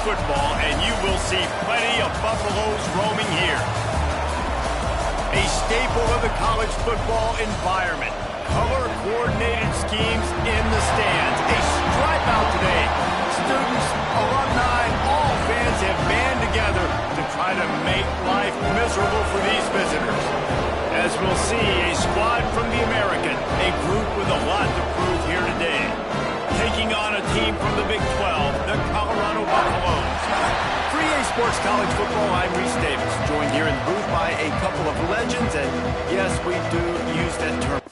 Football, and you will see plenty of Buffaloes roaming here. A staple of the college football environment. Color-coordinated schemes in the stands. A stripe out today. Students, alumni, all fans have band together to try to make life miserable for these visitors. As we'll see, a squad from the American, a group with a lot to prove here today. Taking on a team from the Big 12, the Colorado Buffaloes. 3A Sports College Football, I'm Reese Davis, joined here in the booth by a couple of legends, and yes, we do use that term.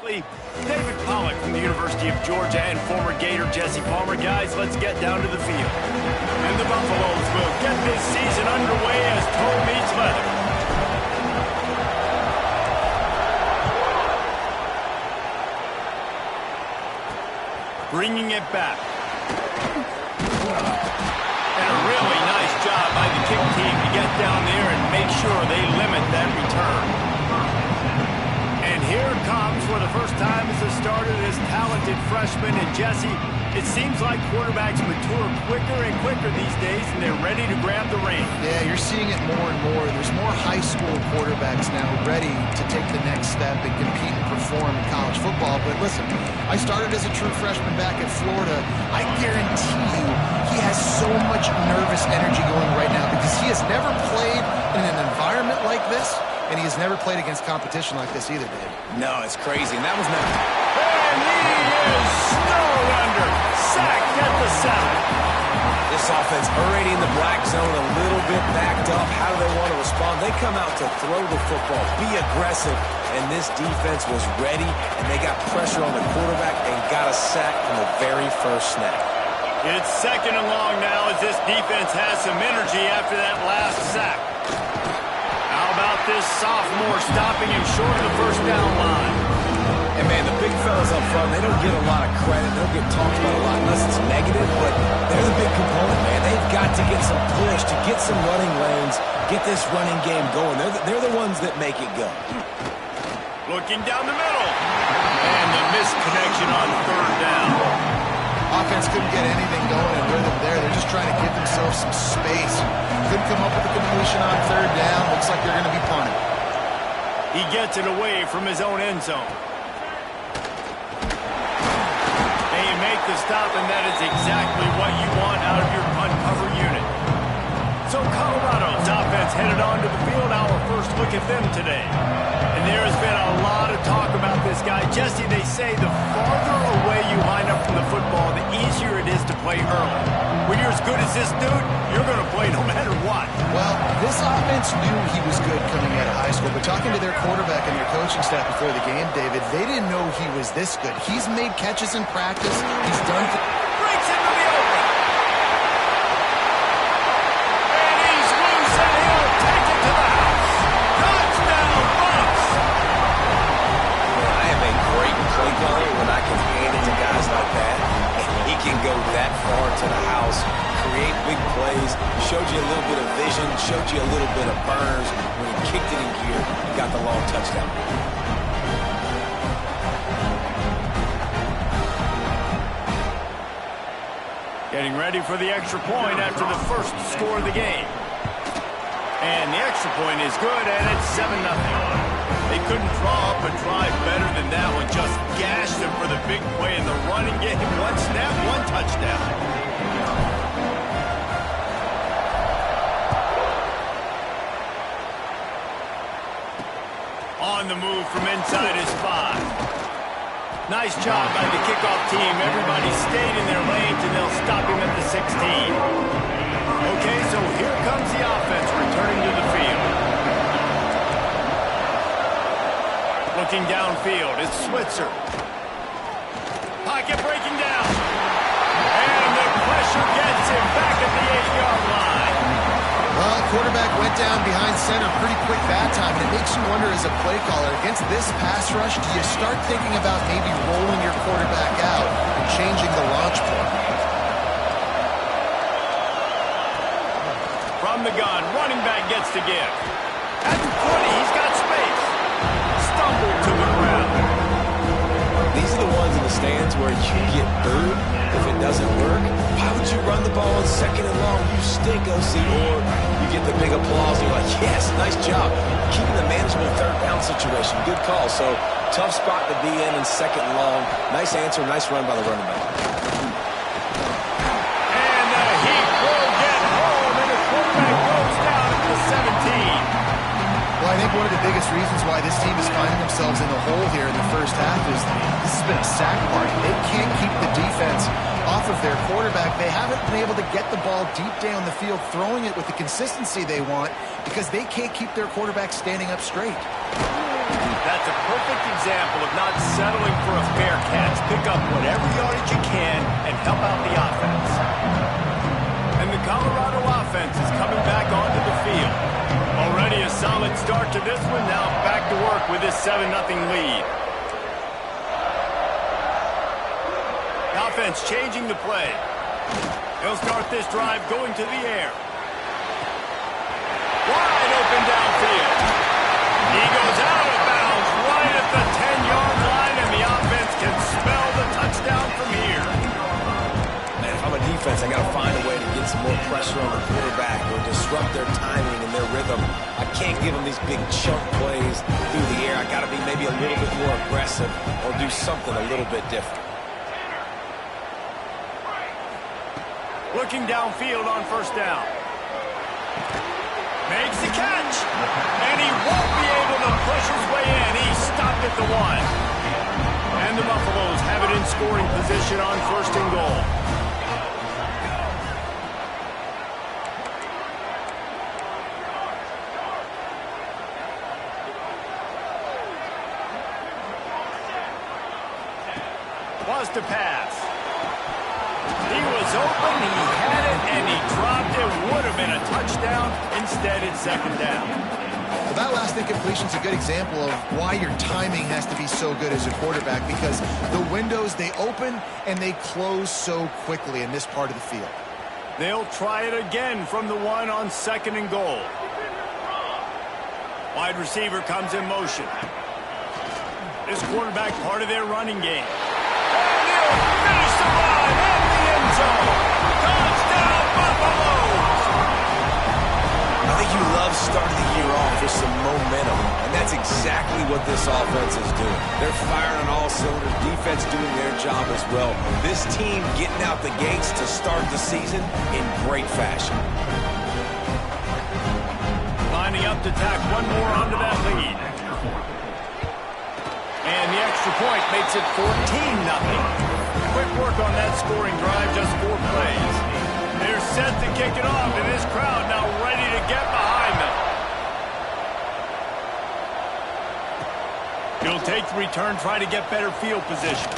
David Pollack from the University of Georgia and former Gator Jesse Palmer. Guys, let's get down to the field. And the Buffaloes will get this season underway as toe meets leather. Bringing it back. And a really nice job by the kick team to get down there and make sure they limit that return. And here comes for the first time as a starter, this talented freshman. And Jesse, it seems like quarterbacks mature quicker and quicker these days, and they're ready to grab the reins. Yeah, you're seeing it more and more. There's more high school quarterbacks now ready to take the next step and compete and perform in college football. But listen, I started as a true freshman back at Florida. I guarantee you he has so much nervous energy going right now because he has never played in an environment like this, and he has never played against competition like this either, Dave. No, it's crazy, and that was never... And he is snowed under. Sacked at the 7. This offense already in the black zone, a little bit backed up. How do they want to respond? They come out to throw the football, be aggressive, and this defense was ready, and they got pressure on the quarterback and got a sack from the very first snap. It's 2nd and long now as this defense has some energy after that last sack. How about this sophomore stopping him short of the first down line? And, man, the big fellas up front, they don't get a lot of credit. They don't get talked about a lot unless it's negative, but they're the big component, man. They've got to get some push, to get some running lanes, get this running game going. They're the ones that make it go. Looking down the middle. And the missed connection on 3rd down. Offense couldn't get anything going in rhythm there. They're just trying to give themselves some space. Couldn't come up with a completion on 3rd down. Looks like they're going to be punting. He gets it away from his own end zone. They make the stop, and that is exactly what you want out of your punt cover unit. So Colorado's offense headed onto the field. Our first look at them today. And there has been a lot of talk about this guy. Jesse, they say the farther away you line up from the football, the easier it is to play early. When you're as good as this dude, you're going to play no matter what. Well, this offense knew he was good coming out of high school, but talking to their quarterback and their coaching staff before the game, David, they didn't know he was this good. He's made catches in practice. He's done... Breaks into the open. And he's loose, and he'll take it to the house. Touchdown, Bucks. I am a great play caller when I can hand it to guys like that. And he can go that far to the house, create big plays, showed you a little bit of vision, showed you a little bit of burners. When he kicked it in gear, he got the long touchdown. Getting ready for the extra point after the first score of the game. And the extra point is good, and it's 7-0. They couldn't draw up a drive better than that one. Just gashed them for the big play in the running game. One snap, one touchdown. On the move from inside his 5. Nice job by the kickoff team. Everybody stayed in their lanes, and they'll stop him at the 16. Okay, so here comes the offense returning to the field. Looking downfield, it's Switzer. Pocket breaking down. And the pressure gets him back at the 8-yard line. Well, quarterback went down behind center pretty quick that time, and it makes you wonder as a play caller, against this pass rush, do you start thinking about maybe rolling your quarterback out and changing the launch point? From the gun, running back gets to give. At the 20, he's got space. Stumbled to the ground. These are the ones in the stands where you get booed if it doesn't work. Why would you run the ball on 2nd and long? You stink, OC. Or you get the big applause. You're like, yes, nice job. Keeping the manageable 3rd down situation. Good call. So tough spot to be in 2nd and long. Nice answer. Nice run by the running back. And the Heat will get home, and the quarterback goes down at the 17. Well, I think one of the biggest reasons why this team is finding themselves in the hole here in the first half is this has been a sack party. They can't keep the defense off of their quarterback. They haven't been able to get the ball deep down the field, throwing it with the consistency they want because they can't keep their quarterback standing up straight. That's a perfect example of not settling for a fair catch. Pick up whatever yardage you can and help out the offense. And the Colorado offense is coming back onto the field. Already a solid start to this one. Now back to work with this 7-0 lead. Offense changing the play. He'll start this drive going to the air. Wide open downfield. He goes out of bounds right at the 10-yard line. pressure on the quarterback or disrupt their timing and their rhythm. I can't give them these big chunk plays through the air. I got to be maybe a little bit more aggressive or do something a little bit different. Looking downfield on first down. Makes the catch. And he won't be able to push his way in. He stopped at the 1. And the Buffaloes have it in scoring position on first and goal. Was to pass. He was open, he had it, and he dropped it. Would have been a touchdown. Instead, it's second down. Well, that last incompletion is a good example of why your timing has to be so good as a quarterback, because the windows, they open and they close so quickly in this part of the field. They'll try it again from the 1 on second and goal. Wide receiver comes in motion. This quarterback part of their running game. And he'll finish the run in the end zone. Touchdown, Buffaloes! I think you love starting the year off with some momentum, and that's exactly what this offense is doing. They're firing on all cylinders, defense doing their job as well. This team getting out the gates to start the season in great fashion. Lining up to tack one more onto that lead. And the extra point makes it 14-0. Quick work on that scoring drive, just 4 plays. They're set to kick it off, and this crowd now ready to get behind them. He'll take the return, try to get better field position.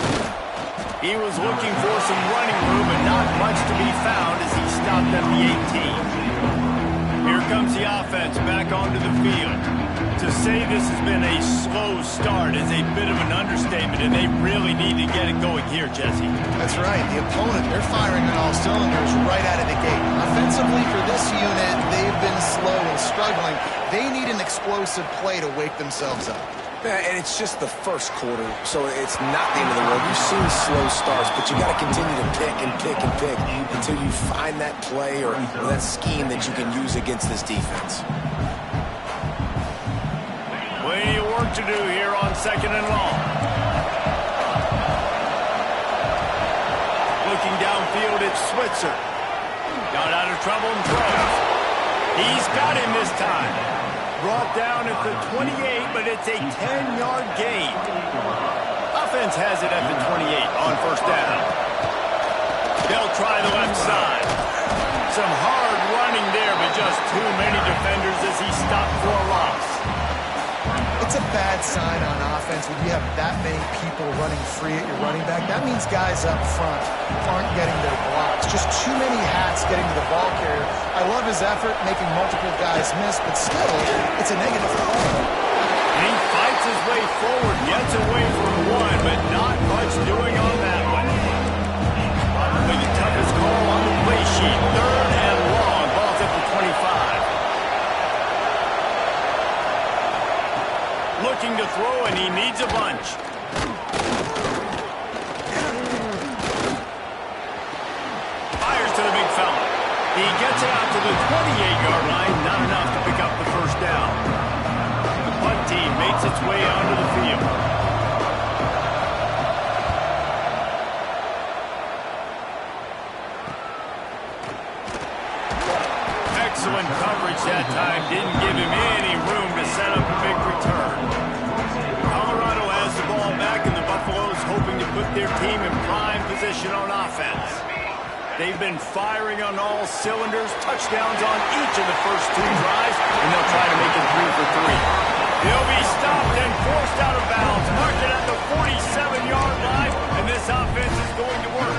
He was looking for some running room, but not much to be found as he stopped at the 18. Here comes the offense back onto the field. To say this has been a slow start is a bit of an understatement, and they really need to get it going here, Jesse. That's right. The opponent, they're firing on all cylinders right out of the gate. Offensively, for this unit, they've been slow and struggling. They need an explosive play to wake themselves up. Yeah, and it's just the first quarter, so it's not the end of the world. You've seen slow starts, but you got to continue to pick and pick and pick until you find that play or that scheme that you can use against this defense. Plenty of work to do here on second and long. Looking downfield, it's Switzer. Got out of trouble and throws. He's got him this time. Brought down at the 28, but it's a 10-yard gain. Offense has it at the 28 on first down. They'll try the left side. Some hard running there, but just too many defenders as he stopped for a loss. It's a bad sign on offense when you have that many people running free at your running back. That means guys up front aren't getting their blocks. Just too many hats getting to the ball carrier. I love his effort, making multiple guys miss, but still, it's a negative play. And he fights his way forward, gets away from one, but not much doing on that one. With the toughest call on the play sheet, third and long, ball's at the 25. Looking to throw, and he needs a bunch. Fires to the big fella. He gets it out to the 28-yard line, not enough to pick up the first down. The punt team makes its way onto the field. Excellent coverage that time. Didn't give him any room to set up a big return. Colorado has the ball back, and the Buffaloes hoping to put their team in prime position on offense. They've been firing on all cylinders, touchdowns on each of the first 2 drives, and they'll try to make it 3 for 3. They'll be stopped and forced out of bounds, marked it at the 47-yard line, and this offense is going to work.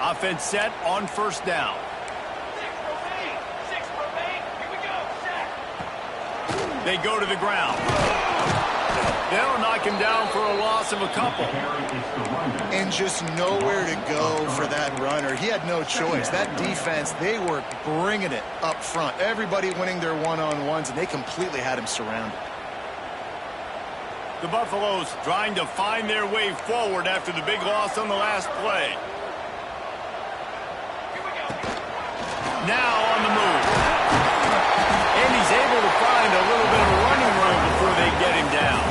Offense set on first down. 6 for 8. Here we go. Set. They go to the ground. They'll knock him down for a loss loss of a couple. And just nowhere to go for that runner. He had no choice. That defense, they were bringing it up front. Everybody winning their one-on-ones, and they completely had him surrounded. The Buffaloes trying to find their way forward after the big loss on the last play. Now on the move. And he's able to find a little bit of running room before they get him down.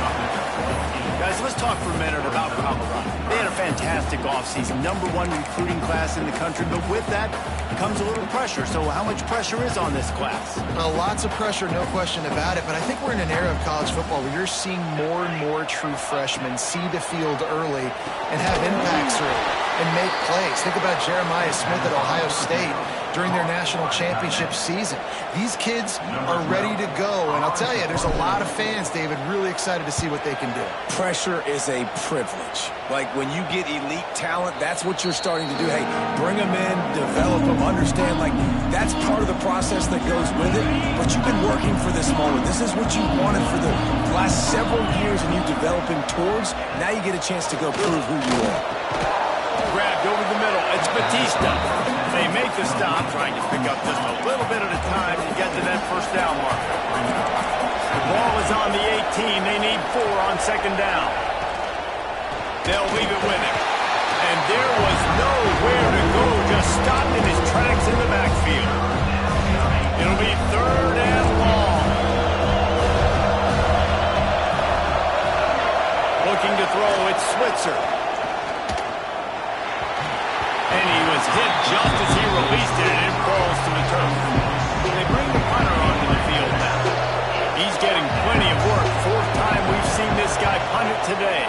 Guys, let's talk for a minute about Colorado. They had a fantastic offseason, #1 recruiting class in the country, but with that comes a little pressure. So how much pressure is on this class? Well, lots of pressure, no question about it, but I think we're in an era of college football where you're seeing more and more true freshmen see the field early and have impacts early and make plays. Think about Jeremiah Smith at Ohio State during their national championship season. These kids are ready to go, and I'll tell you, there's a lot of fans, David, really excited to see what they can do. Pressure is a privilege. Like when you get elite talent, that's what you're starting to do. Hey, bring them in, develop them, understand, like that's part of the process that goes with it, but you've been working for this moment. This is what you wanted for the last several years, and you developing towards. Now you get a chance to go prove who you are. Grabbed over the middle. It's Batista. They make the stop, trying to pick up just a little bit at a time to get to that first down marker. The ball is on the 18. They need 4 on second down. They'll leave it with him. And there was nowhere to go, just stopped in his tracks in the backfield. It'll be 3rd and long. Looking to throw, it's Switzer. And he was hit just as he released it, and it falls to the turf. They bring the punter onto the field now. He's getting plenty of work. 4th time we've seen this guy punt it today.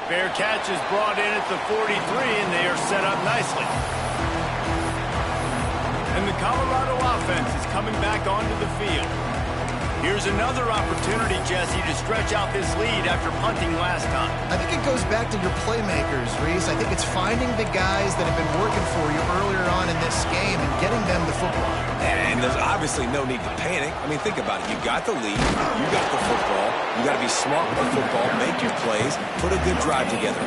Fair catch is brought in at the 43, and they are set up nicely. And the Colorado offense is coming back onto the field. Here's another opportunity, Jesse, to stretch out this lead after punting last time. I think it goes back to your playmakers, Reese. I think it's finding the guys that have been working for you earlier on in this game and getting them the football. And there's obviously no need to panic. I mean, think about it. You got the lead. You got the football. You got to be smart with football, make your plays, put a good drive together.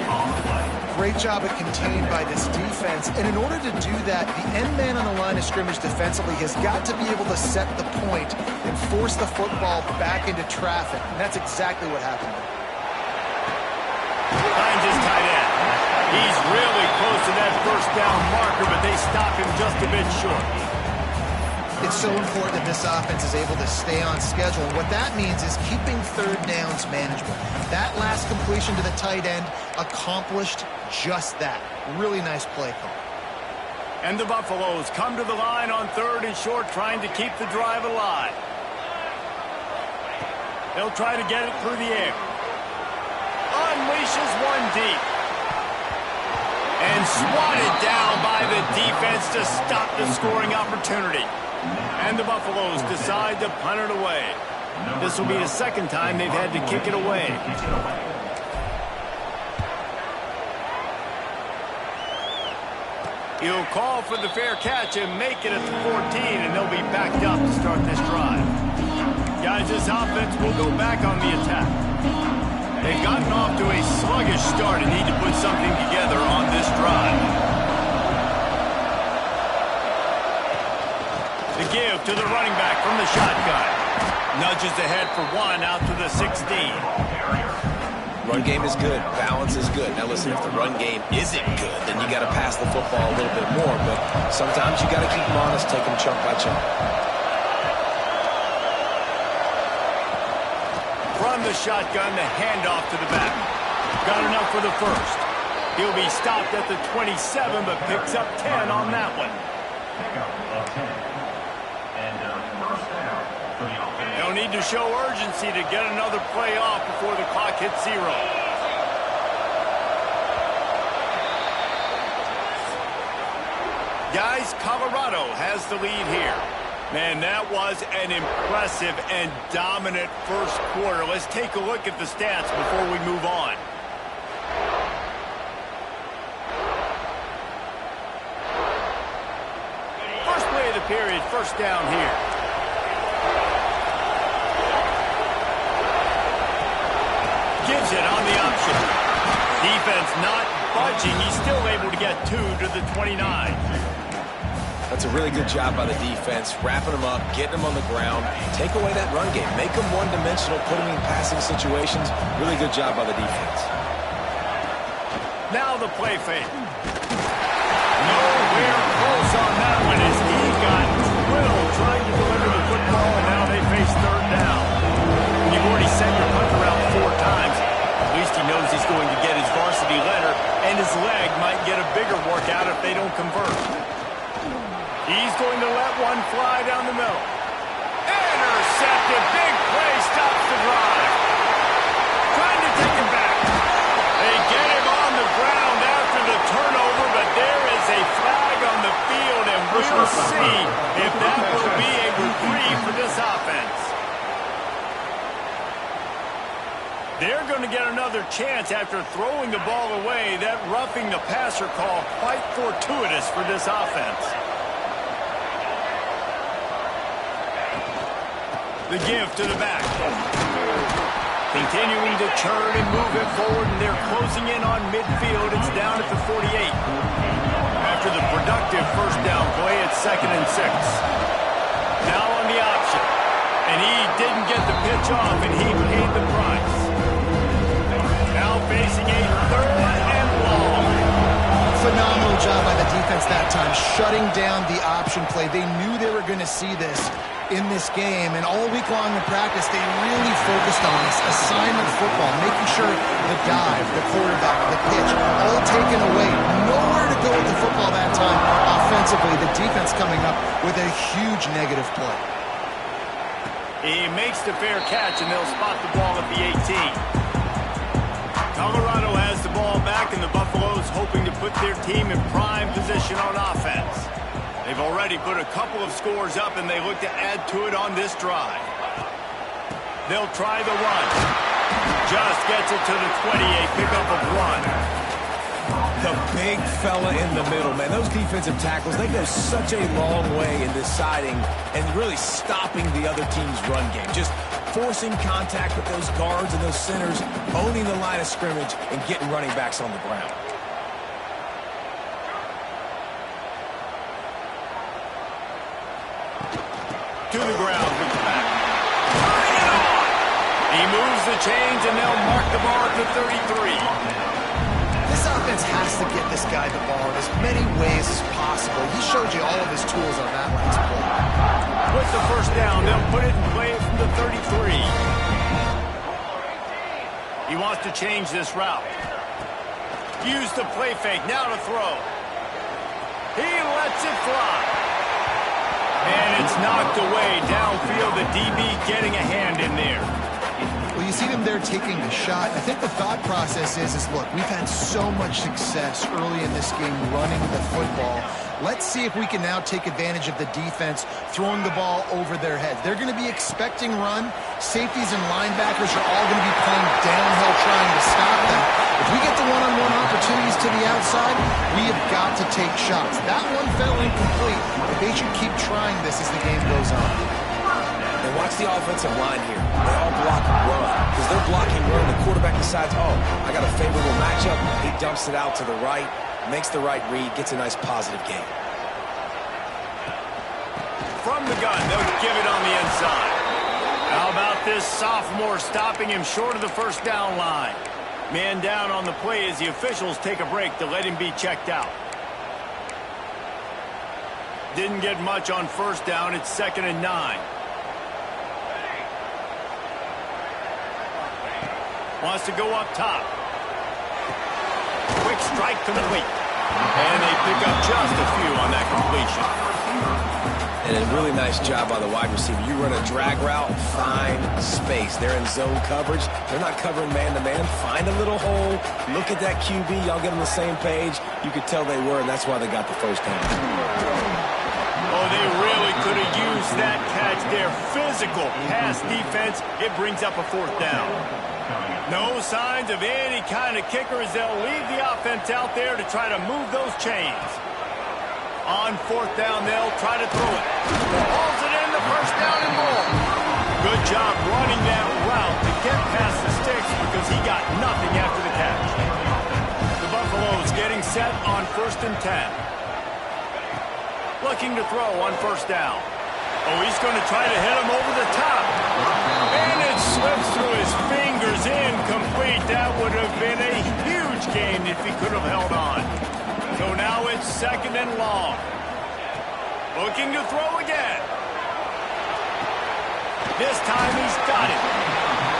Great job at contained by this defense. And in order to do that, the end man on the line of scrimmage defensively has got to be able to set the point and force the football back into traffic. And that's exactly what happened. Finds his tight end. He's really close to that first down marker, but they stop him just a bit short. It's so important that this offense is able to stay on schedule. And what that means is keeping 3rd downs manageable. That last completion to the tight end accomplished just that. Really nice play call. And the Buffaloes come to the line on 3rd and short, trying to keep the drive alive. They'll try to get it through the air. Unleashes one deep. And swatted down by the defense to stop the scoring opportunity. And the Buffaloes decide to punt it away. This will be the 2nd time they've had to kick it away. He'll call for the fair catch and make it at the 14, and they'll be backed up to start this drive. Guys, this offense will go back on the attack. They've gotten off to a sluggish start and need to put something together on this drive. The give to the running back from the shotgun. Nudges ahead for 1 out to the 16. Run game is good. Balance is good. Now listen, if the run game isn't good, then you got to pass the football a little bit more. But sometimes you got to keep them honest, take them chunk by chunk. From the shotgun, the handoff to the back. Got enough for the first. He'll be stopped at the 27, but picks up 10 on that one. They'll need to show urgency to get another play off before the clock hits 0. Guys, Colorado has the lead here. Man, that was an impressive and dominant first quarter. Let's take a look at the stats before we move on. First play of the period, first down here. moves it on the option. Defense not budging. He's still able to get 2 to the 29. That's a really good job by the defense, wrapping them up, getting them on the ground, take away that run game, make them one-dimensional, put them in passing situations. Really good job by the defense. Now the play fake. Nowhere close on that one as he got drilled trying to deliver the football, and now they face third down. You've already sent your punter out 4 times. At least he knows he's going to get his varsity letter, and his leg might get a bigger workout if they don't convert. He's going to let one fly down the middle. Intercepted. Big play stops the drive. Trying to take him back. They get him on the ground after the turnover, but there is a flag on the field, and we'll see if that will be a reprieve for this offense. They're going to get another chance after throwing the ball away. That roughing the passer call quite fortuitous for this offense. The give to the back. Continuing to churn and move it forward, and they're closing in on midfield. It's down at the 48. After the productive first down play, it's 2nd and 6. Now on the option. And he didn't get the pitch off, and he paid the price. Now facing a 3rd and long. Phenomenal job by the defense that time, shutting down the option play. They knew they were going to see this in this game, and all week long in practice, they really focused on this assignment football, making sure the dive, the quarterback, the pitch, all taken away. Nowhere to go with the football that time offensively. The defense coming up with a huge negative play. He makes the fair catch, and they'll spot the ball at the 18. Colorado has the ball back, and the Buffaloes hoping to put their team in prime position on offense. They've already put a couple of scores up, and they look to add to it on this drive. They'll try the run. Just gets it to the 28, pickup of 1. The big fella in the middle, man. Those defensive tackles, they go such a long way in deciding and really stopping the other team's run game. Just forcing contact with those guards and those centers, owning the line of scrimmage, and getting running backs on the ground. To the ground with the back. Turning it on. He moves the chains, and they'll mark the ball at the 33. This offense has to get this guy the ball in as many ways as possible. He showed you all of his tools on that last play. With the first down, they'll put it and play it from the 33. He wants to change this route. Use the play fake, now to throw. He lets it fly. And it's knocked away downfield. The DB getting a hand in there. Well, you see them there taking a shot. I think the thought process is look, we've had so much success early in this game running the football. Let's see if we can now take advantage of the defense throwing the ball over their heads. They're going to be expecting run. Safeties and linebackers are all going to be playing downhill trying to stop them. If we get the one-on-one opportunities to the outside, we have got to take shots. That one fell incomplete, but they should keep trying this as the game goes on. And watch the offensive line here. They all block run. Because they're blocking run, the quarterback decides, oh, I got a favorable matchup. He dumps it out to the right, makes the right read, gets a nice positive gain. From the gun, they'll give it on the inside. How about this sophomore stopping him short of the first down line? Man down on the play as the officials take a break to let him be checked out. Didn't get much on first down. It's 2nd and 9. Wants to go up top. Quick strike complete. And they pick up just a few on that completion. And a really nice job by the wide receiver. You run a drag route, find space. They're in zone coverage. They're not covering man-to-man. Find a little hole. Look at that QB. Y'all get on the same page. You could tell they were, and that's why they got the first down. Oh, they really could have used that catch there. Physical pass defense. It brings up a 4th down. No signs of any kind of kicker as they'll leave the offense out there to try to move those chains. On 4th down, they'll try to throw it. Hauls it in, the first down and more. Good job running that route to get past the sticks because he got first and 10. Looking to throw on first down. Oh, he's going to try to hit him over the top. And it slips through his fingers, incomplete. That would have been a huge gain if he could have held on. So now it's second and long. Looking to throw again. This time he's got it.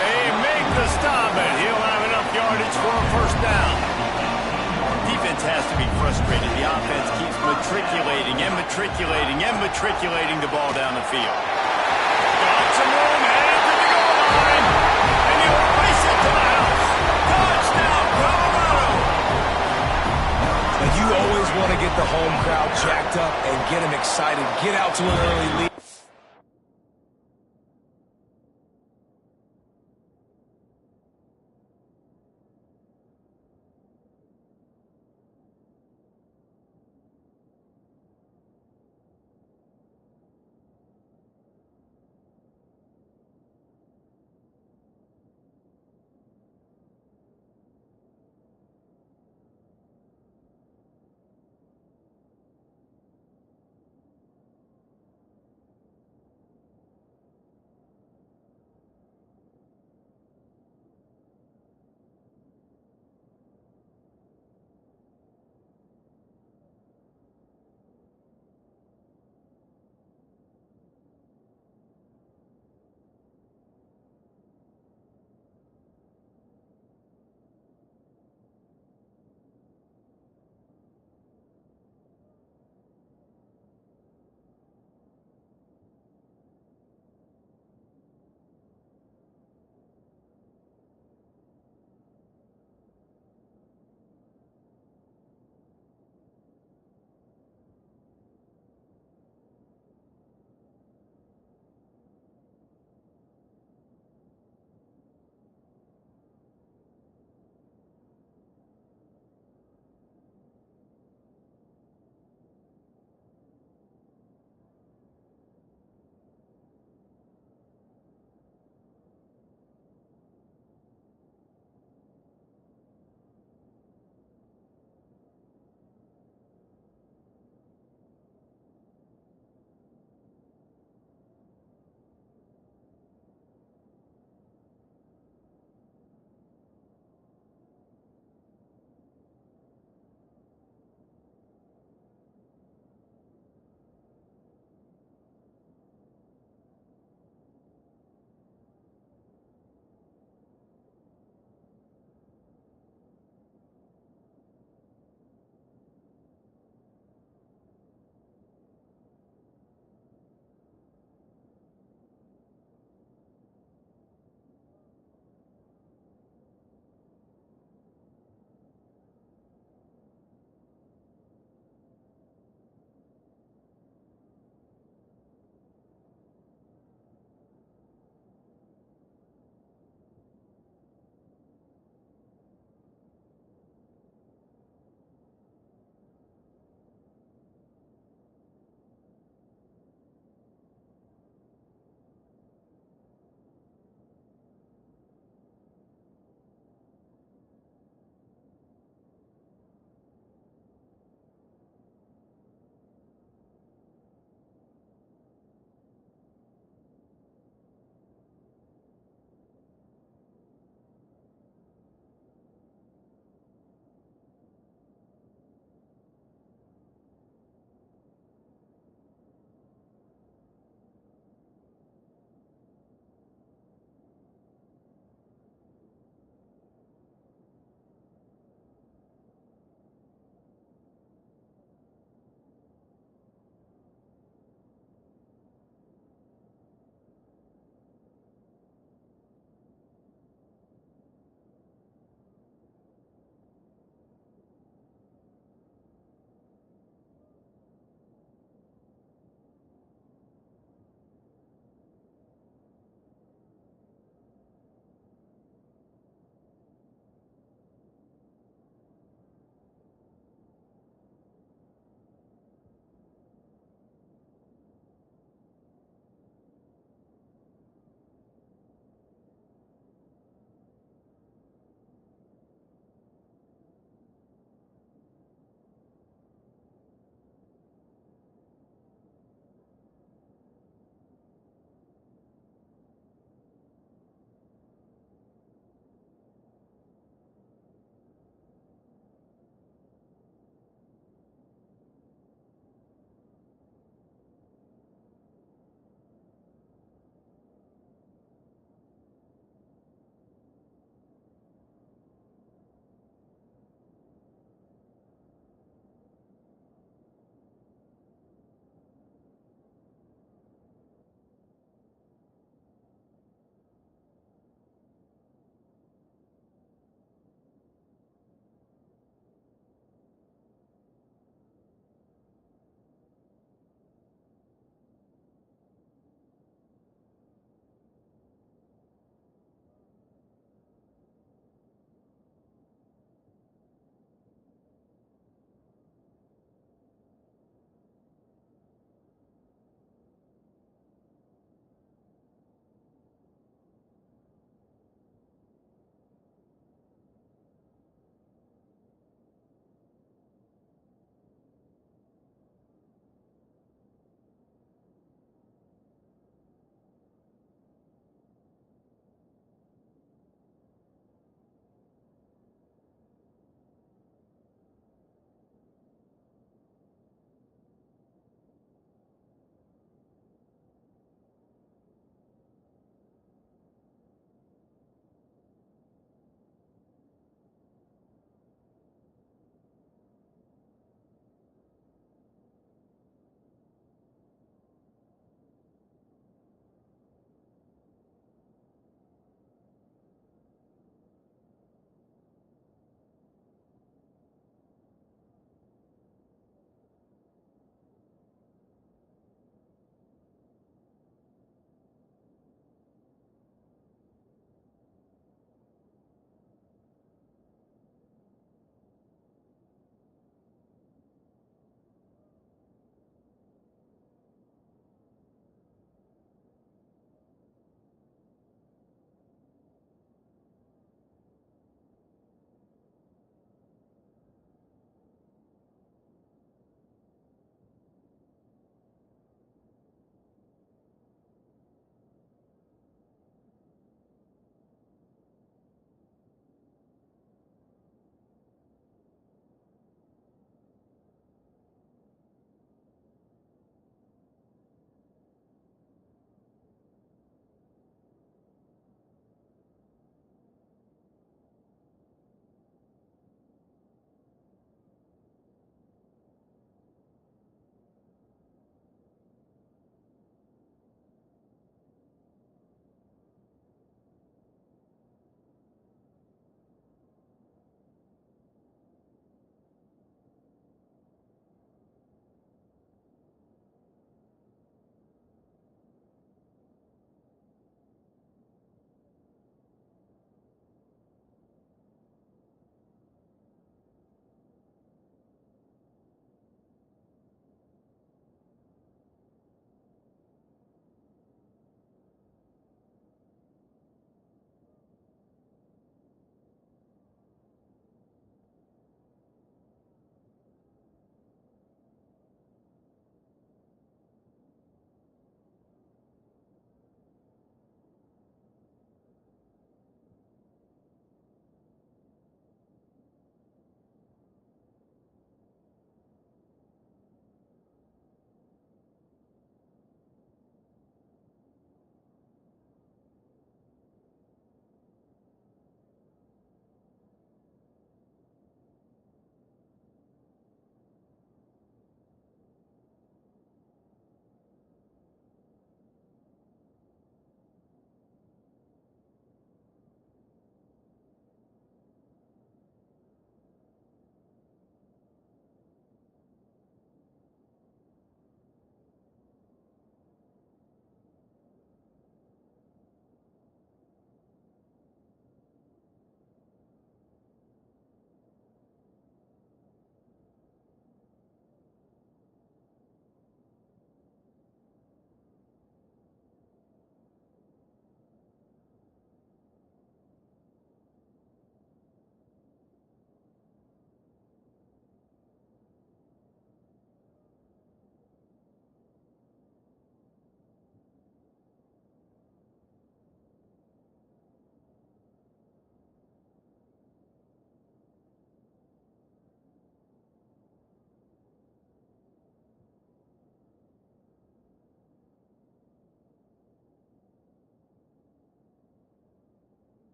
They make the stop, and he'll have enough yardage for a first down. Defense has to be frustrated. The offense keeps matriculating and matriculating and matriculating the ball down the field. Got some room, headed to the goal line, and he'll race it to the house. Touchdown, Colorado! Like, you always want to get the home crowd jacked up and get them excited. Get out to an early lead.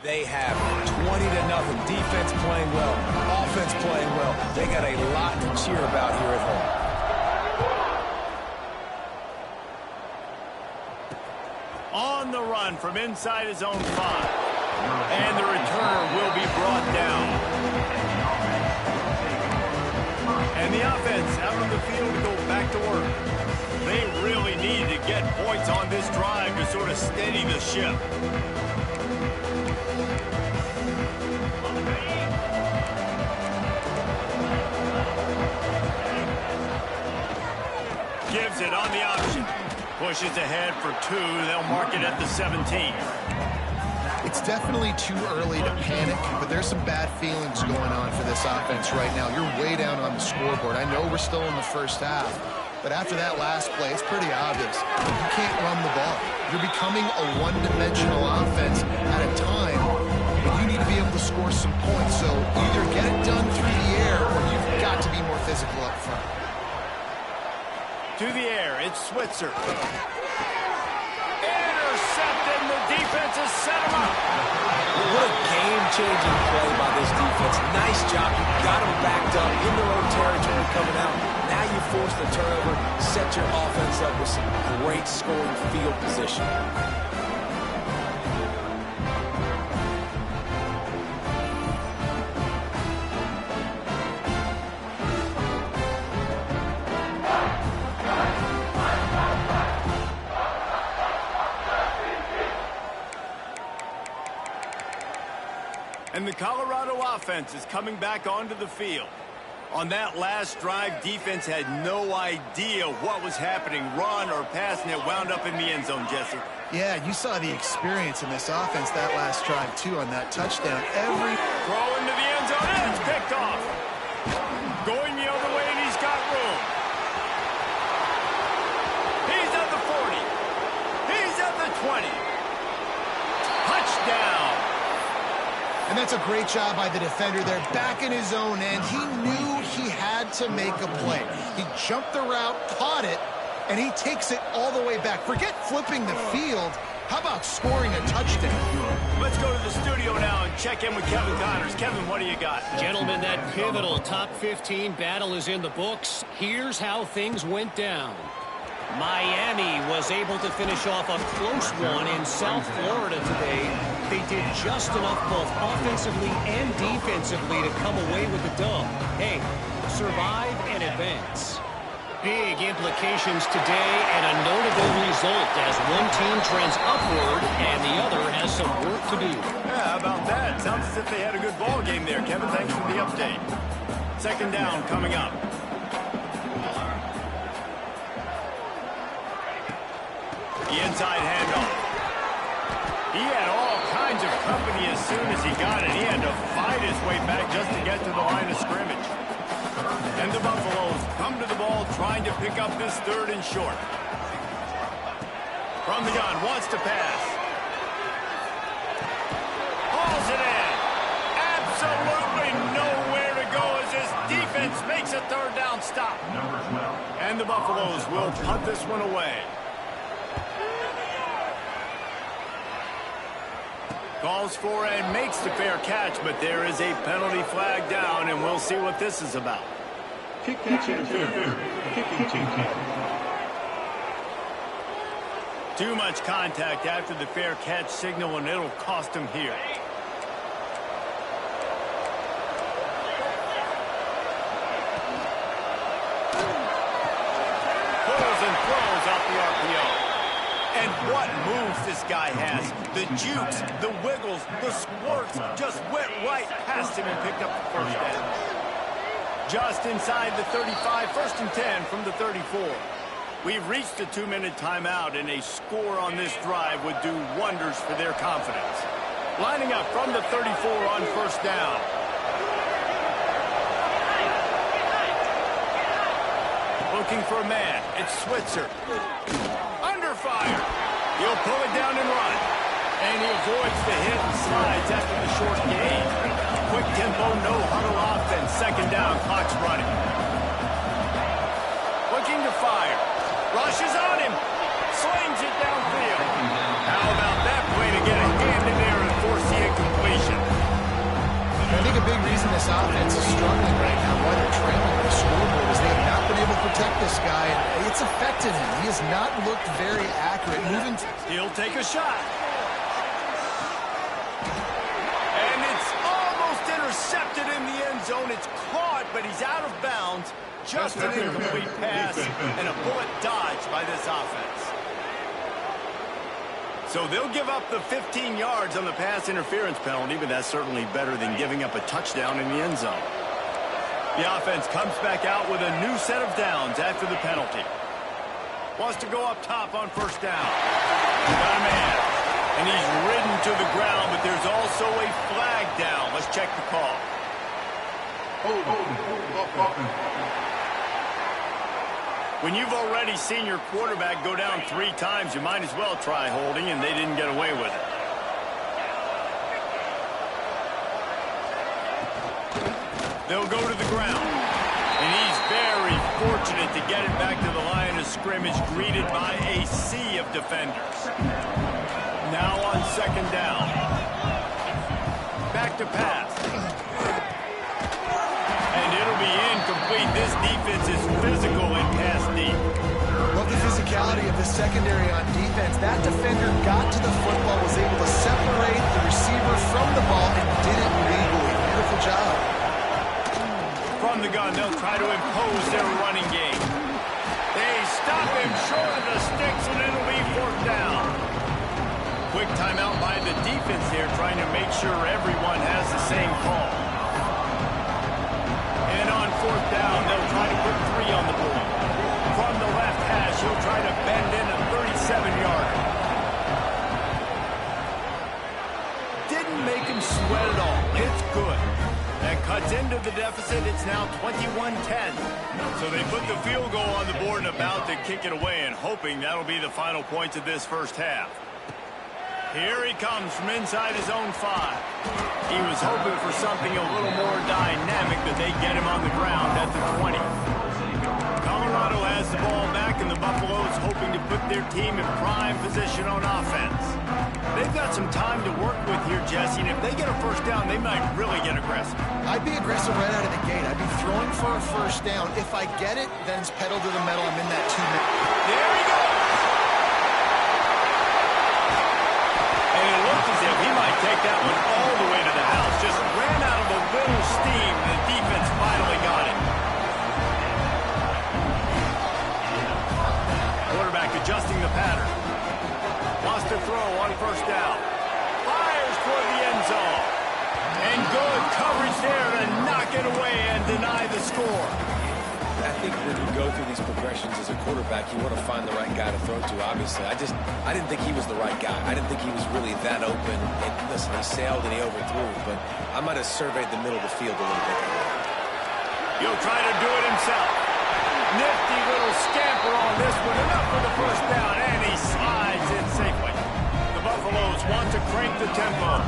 They have 20-0. Defense playing well. Offense playing well. They got a lot to cheer about here at home. On the run from inside his own 5. And the return will be brought down. And the offense out on the field to go back to work. They really need to get points on this drive to sort of steady the ship. Gives it on the option. Pushes ahead for 2. They'll mark it at the 17. It's definitely too early to panic, but there's some bad feelings going on for this offense right now. You're way down on the scoreboard. I know we're still in the first half, but after that last play, it's pretty obvious. You can't run the ball. You're becoming a one-dimensional offense at a time, and you need to be able to score some points. So either get it done through the air, or you've got to be more physical up front. To the air, it's Switzer. Intercepted, the defense has set him up. What a game-changing play by this defense. Nice job. You got them backed up in their own territory coming out. Now you force the turnover, set your offense up with some great scoring field position. And the Colorado offense is coming back onto the field. On that last drive, defense had no idea what was happening, run or pass, and it wound up in the end zone, Jesse. Yeah, you saw the experience in this offense that last drive, too, on that touchdown. Every throw into the end zone, and it's picked off. Going the other way, and he's got room. He's at the 40. He's at the 20. Touchdown. And that's a great job by the defender there, back in his own end. He knew he had to make a play. He jumped the route, caught it, and he takes it all the way back. Forget flipping the field. How about scoring a touchdown? Let's go to the studio now and check in with Kevin Connors. Kevin, what do you got? Gentlemen, that pivotal top 15 battle is in the books. Here's how things went down. Miami was able to finish off a close one in South Florida today. They did just enough both offensively and defensively to come away with the dub. Hey, survive and advance. Big implications today and a notable result as one team trends upward and the other has some work to do. Yeah, how about that? Sounds as if they had a good ball game there, Kevin. Thanks for the update. Second down coming up. The inside handoff. He had all kinds of company as soon as he got it. He had to fight his way back just to get to the line of scrimmage. And the Buffaloes come to the ball trying to pick up this 3rd and short. From the gun, wants to pass. Hauls it in. Absolutely nowhere to go as this defense makes a 3rd down stop. And the Buffaloes will punt this one away. Calls for and makes the fair catch, but there is a penalty flag down, and we'll see what this is about. Kick catch interference. Kicking team. Too much contact after the fair catch signal, and it'll cost him here. Pulls and throws off the RPO. And what moves this guy has. The jukes, the wiggles, the squirts just went right past him and picked up the 1st down. Just inside the 35, 1st and 10 from the 34. We've reached the 2-minute timeout, and a score on this drive would do wonders for their confidence. Lining up from the 34 on 1st down. Looking for a man. It's Switzer. Under fire. He'll pull it down and run. And he avoids the hit and slides after the short gain. Quick tempo, no huddle offense. 2nd down, clock's running. Looking to fire. Rushes on him. Slings it downfield. How about that play to get a hand in there and force the incomplete? reason this offense is struggling right now, why they're trailing the scoreboard, is they have not been able to protect this guy, and it's affected him. He has not looked very accurate. He'll take a shot. And it's almost intercepted in the end zone. It's caught, but he's out of bounds. Just an incomplete pass and a bullet dodged by this offense. So they'll give up the 15 yards on the pass interference penalty, but that's certainly better than giving up a touchdown in the end zone. The offense comes back out with a new set of downs after the penalty. Wants to go up top on first down. Got a man. And he's ridden to the ground, but there's also a flag down. Let's check the call. When you've already seen your quarterback go down 3 times, you might as well try holding, and they didn't get away with it. They'll go to the ground. And he's very fortunate to get it back to the line of scrimmage, greeted by a sea of defenders. Now on second down. Back to pass. And it'll be incomplete. This defense is physical in pass deep. Love the physicality of the secondary on defense. That defender got to the football, was able to separate the receiver from the ball, and did it legally. Beautiful job. From the gun, they'll try to impose their running game. They stop him short of the sticks, and it'll be 4th down. Quick timeout by the defense here, trying to make sure everyone has the same call. And on 4th down, they'll try to put 3 on the board. From the left hash, he'll try to bend in a 37-yarder. Didn't make him sweat at all. It's good. That cuts into the deficit. It's now 21-10. So they put the field goal on the board and about to kick it away, and hoping that'll be the final points of this first half. Here he comes from inside his own 5. He was hoping for something a little more dynamic, but they get him on the ground at the 20. Colorado has the ball back, and the Buffaloes hoping to put their team in prime position on offense. They've got some time to work with here, Jesse, and if they get a first down, they might really get aggressive. I'd be aggressive right out of the gate. I'd be throwing for a first down. If I get it, then it's pedal to the metal. I'm in that 2-minute. There he goes! And it looked as if he might take that one all the way to the house. Just ran out of a little steam. The defense finally got it. Quarterback adjusting the pattern. Wants to throw on first down. Fires toward the end zone. And good coverage there to knock it away and deny the score. I think when you go through these progressions as a quarterback, you want to find the right guy to throw to, obviously. I didn't think he was the right guy. I didn't think he was really that open. And listen, he sailed and he overthrew, but I might have surveyed the middle of the field a little bit. He'll try to do it himself. Nifty little scamper on this one. Enough for the first down, and he slides in safely. The Buffaloes want to crank the tempo.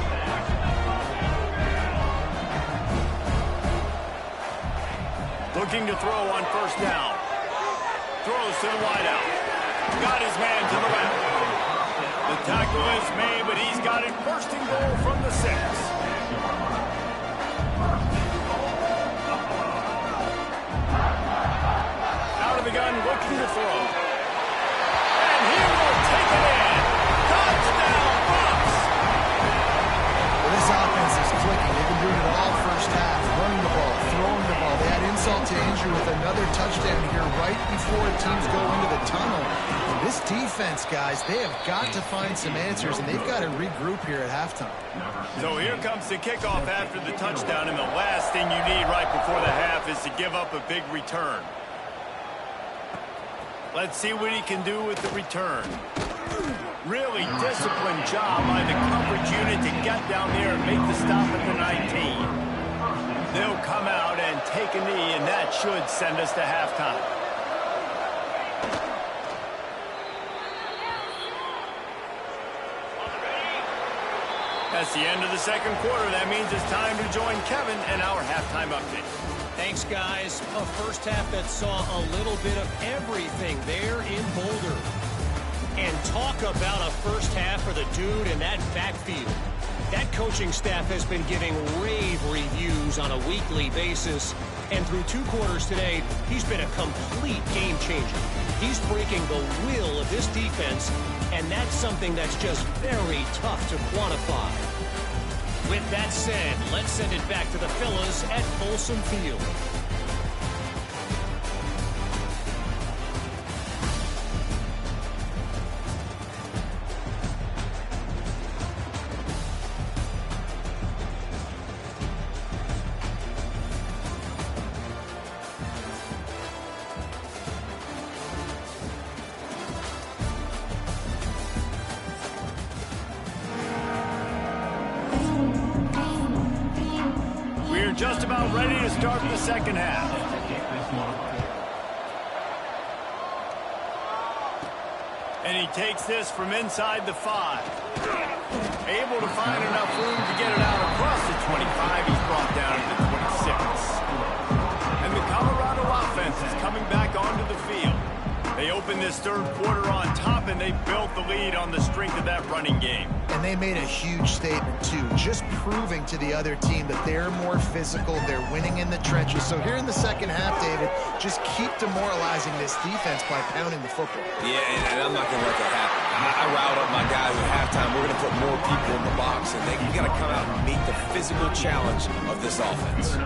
Looking to throw on first down. Throws to the wideout. Got his man to the left. The tackle is made, but he's got it first and goal from the 6. Out of the gun, looking to throw. And he will take it in. Touchdown, Bucs! Well, this offense is clicking. They've been doing it all first half. Running the ball, throwing the ball. They had insult to injury with another touchdown here right before teams go into the tunnel. And this defense, guys, they have got to find some answers, and they've got to regroup here at halftime. So here comes the kickoff after the touchdown, and the last thing you need right before the half is to give up a big return. Let's see what he can do with the return. Really disciplined job by the coverage unit to get down there and make the stop at the 19. They'll come out and take a knee, and that should send us to halftime. That's the end of the second quarter. That means it's time to join Kevin and our halftime update. Thanks, guys. A first half that saw a little bit of everything there in Boulder. And talk about a first half for the dude in that backfield. That coaching staff has been giving rave reviews on a weekly basis. And through 2 quarters today, he's been a complete game changer. He's breaking the will of this defense, and that's something that's just very tough to quantify. With that said, let's send it back to the fellas at Folsom Field. Just about ready to start the second half. And he takes this from inside the 5. Able to find enough room to get it out across the 25. He's brought down to the 26. And the Colorado offense is coming back onto the field. They opened this third quarter on top, and they built the lead on the strength of that running game. And they made a huge statement, too, just proving to the other team that they're more physical, they're winning in the trenches. So here in the second half, David, just keep demoralizing this defense by pounding the football. Yeah, and I'm not going to let that happen. I riled up my guys at halftime. We're going to put more people in the box, and you got to come out and meet the physical challenge of this offense.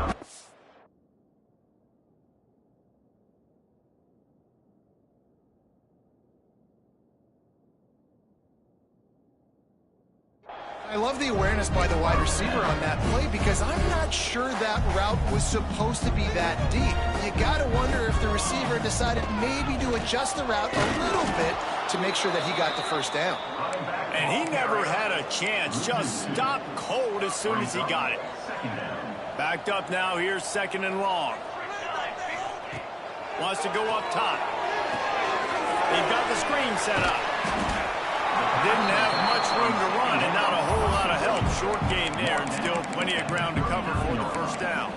I love the awareness by the wide receiver on that play because I'm not sure that route was supposed to be that deep. You got to wonder if the receiver decided maybe to adjust the route a little bit to make sure that he got the first down. And he never had a chance, just stopped cold as soon as he got it. Backed up now, here's 2nd and long. Wants to go up top. He's got the screen set up. Didn't have much room to run and not a whole lot of help. Short gain there and still plenty of ground to cover for the first down.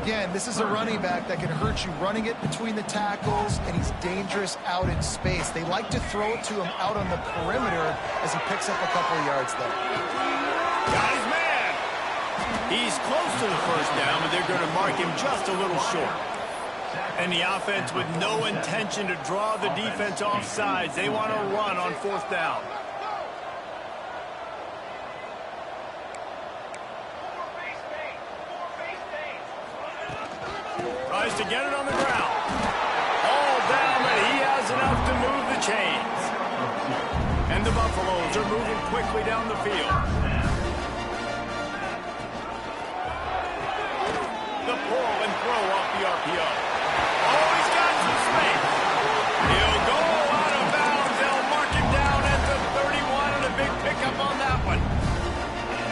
Again, this is a running back that can hurt you running it between the tackles, and he's dangerous out in space. They like to throw it to him out on the perimeter as he picks up a couple of yards there. Got his man. He's close to the first down, but they're going to mark him just a little short. And the offense with no intention to draw the defense off sides. They want to run on 4th down. Tries to get it on the ground. All down, but he has enough to move the chains. And the Buffaloes are moving quickly down the field. The pull and throw off the RPO. Oh, he's got some space. He'll go out of bounds. They'll mark him down at the 31, and a big pickup on that one.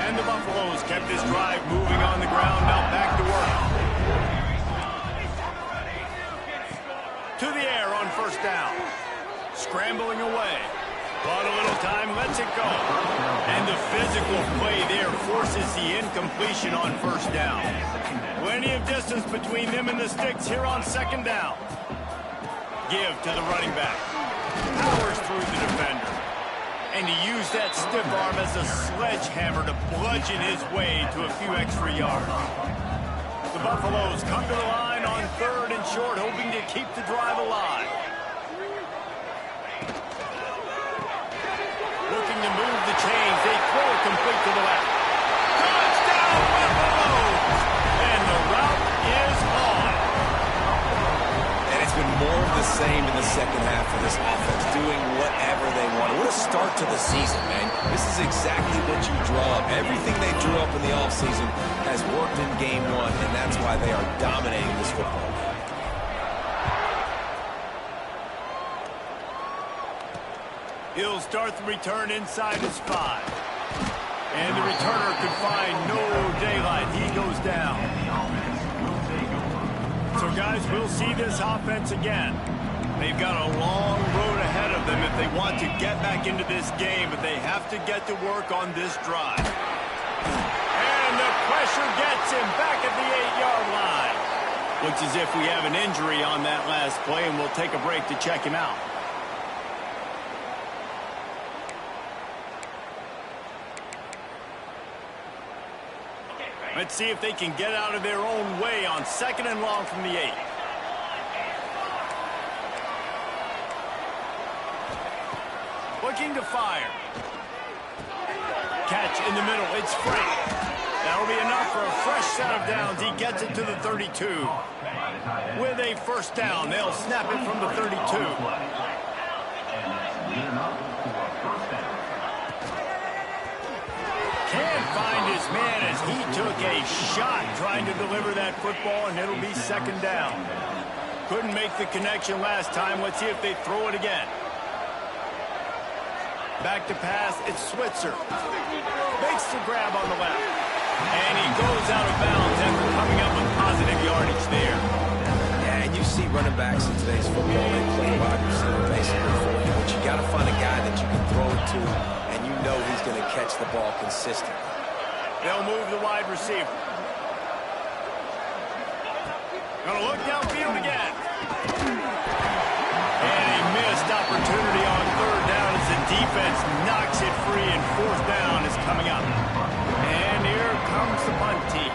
And the Buffaloes kept this drive moving on the ground. Now back to work. To the air on 1st down. Scrambling away. Bought a little time, lets it go. And the physical play there forces the incompletion on 1st down. Plenty of distance between them and the sticks here on 2nd down. Give to the running back. Powers through the defender. And he used that stiff arm as a sledgehammer to bludgeon his way to a few extra yards. The Buffaloes come to the line on 3rd and short, hoping to keep the drive alive. Looking to move the chains. They throw it complete to the left. Touchdown, Buffaloes! And the route is on. And it's been more of the same in the second half of this offense, doing whatever they want. What a start to the season, man. This is exactly what you draw up. Everything they drew up in the offseason has worked in game 1, and that's why they are dominating this football game. He'll start the return inside his 5. And the returner could find no daylight. He goes down. So, guys, we'll see this offense again. They've got a long road ahead of them if they want to get back into this game, but they have to get to work on this drive. And the pressure gets him back at the 8-yard line. Looks as if we have an injury on that last play, and we'll take a break to check him out. Let's see if they can get out of their own way on 2nd and long from the 8. Looking to fire. Catch in the middle. It's free. That'll be enough for a fresh set of downs. He gets it to the 32. With a first down, they'll snap it from the 32. Can't find his man as he took a shot trying to deliver that football, and it'll be 2nd down. Couldn't make the connection last time. Let's see if they throw it again. Back to pass, it's Switzer. Makes the grab on the left. And he goes out of bounds after coming up with positive yardage there. Yeah, and you see running backs in today's football, they play wide receiver basically for you. But you got to find a guy that you can throw it to, and you know he's going to catch the ball consistently. They'll move the wide receiver. Gonna look downfield again. And a missed opportunity on 3rd down as the defense knocks it free, and 4th down is coming up. And here comes the punt team.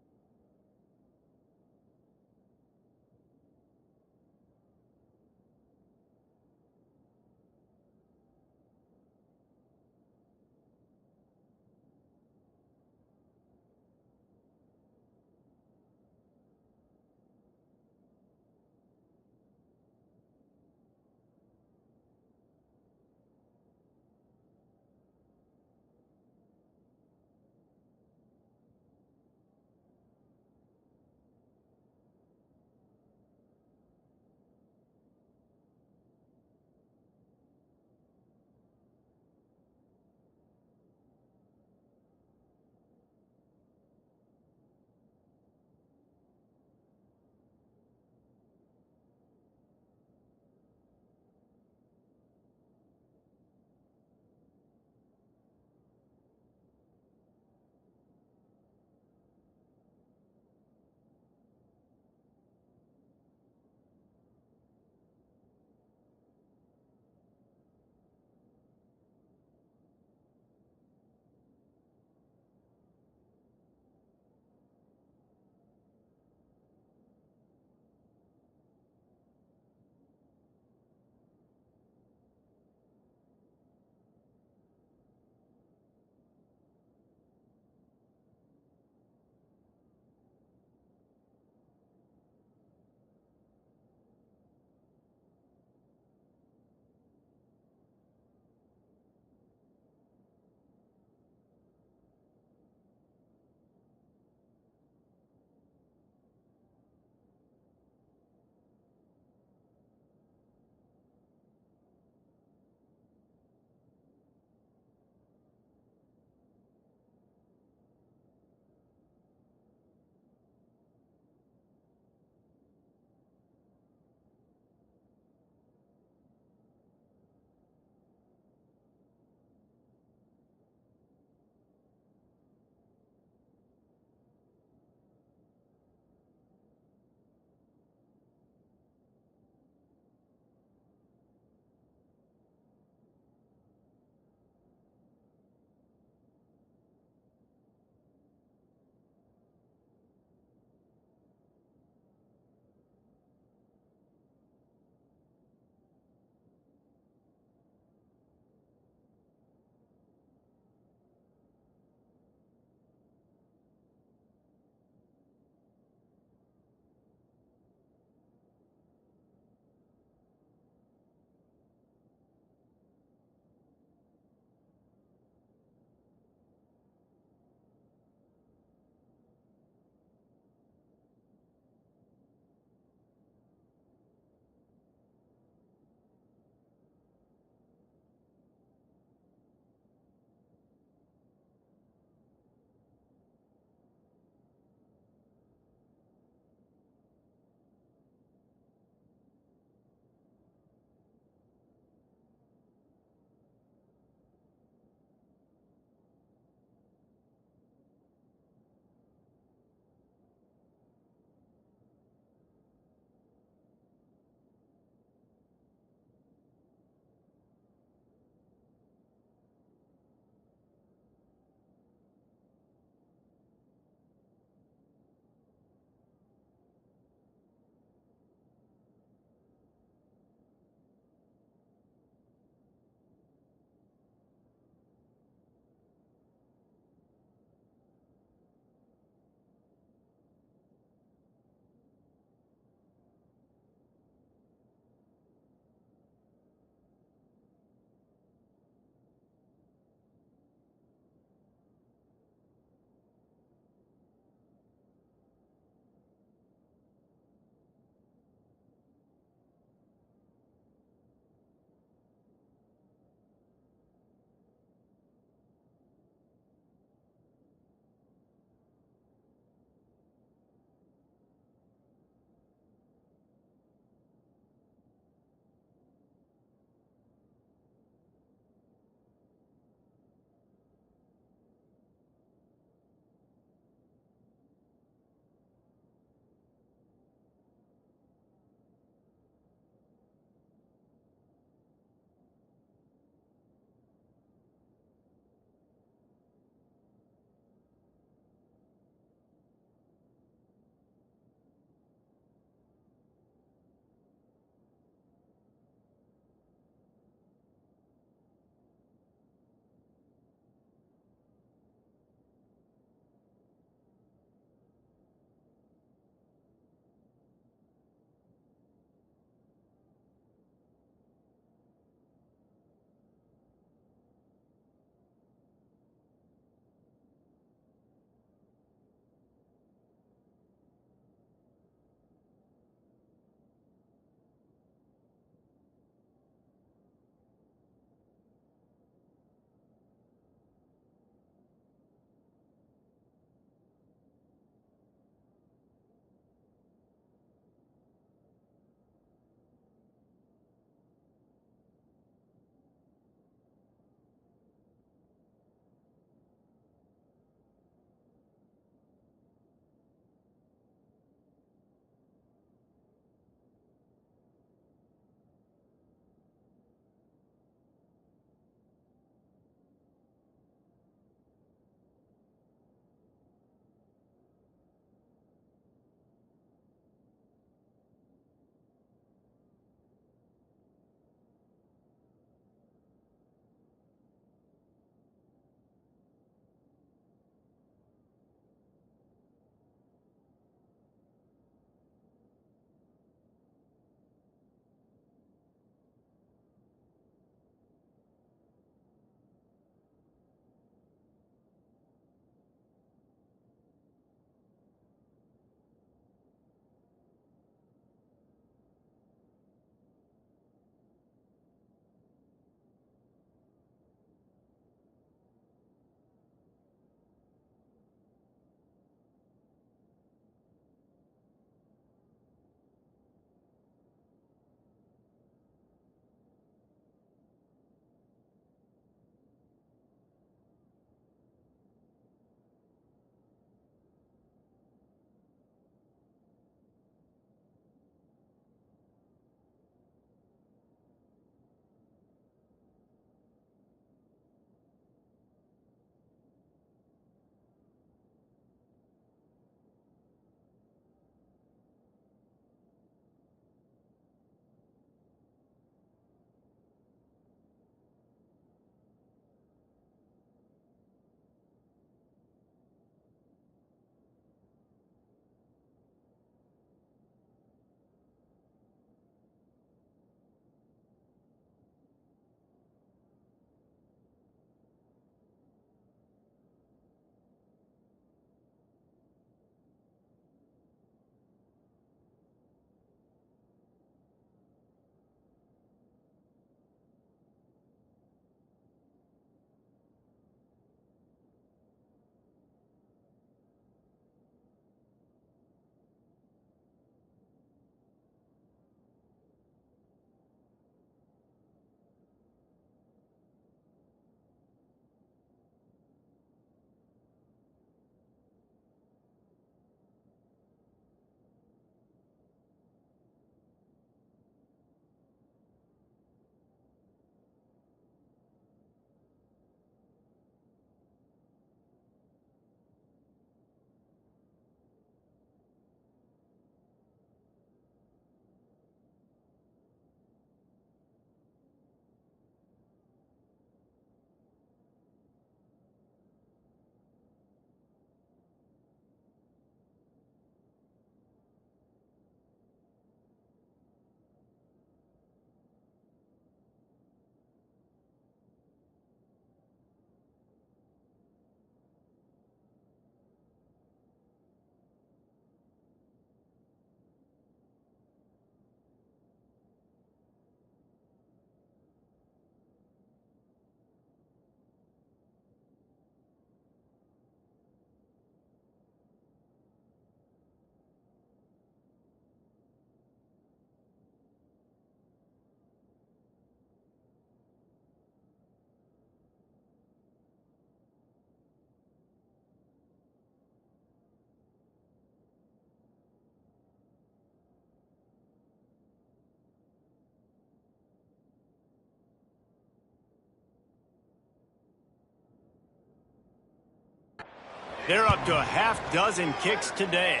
They're up to a half dozen kicks today.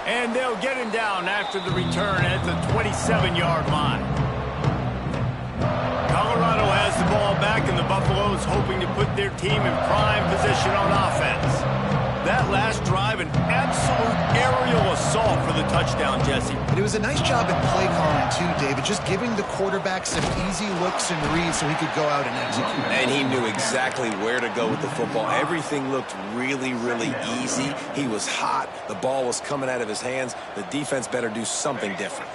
And they'll get him down after the return at the 27-yard line. Colorado has the ball back, and the Buffaloes hoping to put their team in prime position on offense. That last drive, an absolute aerial assault for the touchdown, Jesse. But it was a nice job in play calling, too, David, just giving the quarterback some easy looks and reads so he could go out and execute. And he knew exactly where to go with the football. Everything looked really, really easy. He was hot. The ball was coming out of his hands. The defense better do something different.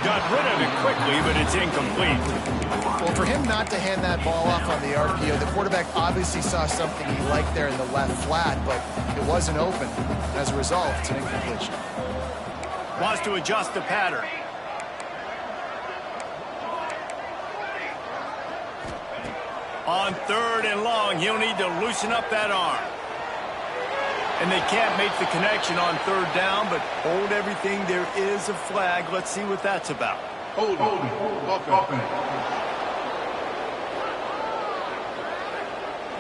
Got rid of it quickly, but it's incomplete. Well, for him not to hand that ball off on the RPO, the quarterback obviously saw something he liked there in the left flat, but it wasn't open. As a result, it's an incompletion. Wants to adjust the pattern. On 3rd and long, he'll need to loosen up that arm. And they can't make the connection on 3rd down, but hold everything. There is a flag. Let's see what that's about. Hold.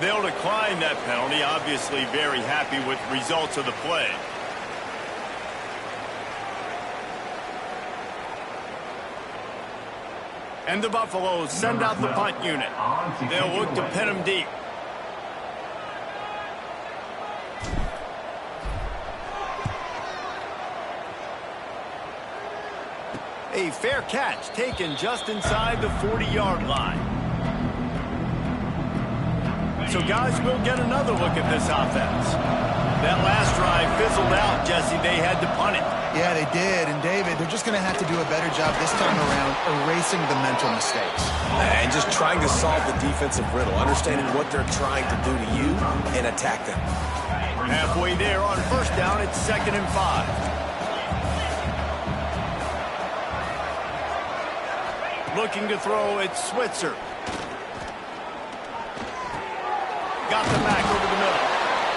They'll decline that penalty. Obviously very happy with the results of the play. And the Buffaloes send out the punt unit. They'll look to pin him deep. A fair catch taken just inside the 40-yard line. So, guys, we'll get another look at this offense. That last drive fizzled out, Jesse. They had to punt it. Yeah, they did. And, David, they're just going to have to do a better job this time around erasing the mental mistakes. And just trying to solve the defensive riddle, understanding what they're trying to do to you and attack them. Halfway there on 1st down, it's 2nd and 5. Looking to throw, it's Switzer. Got the back over the middle.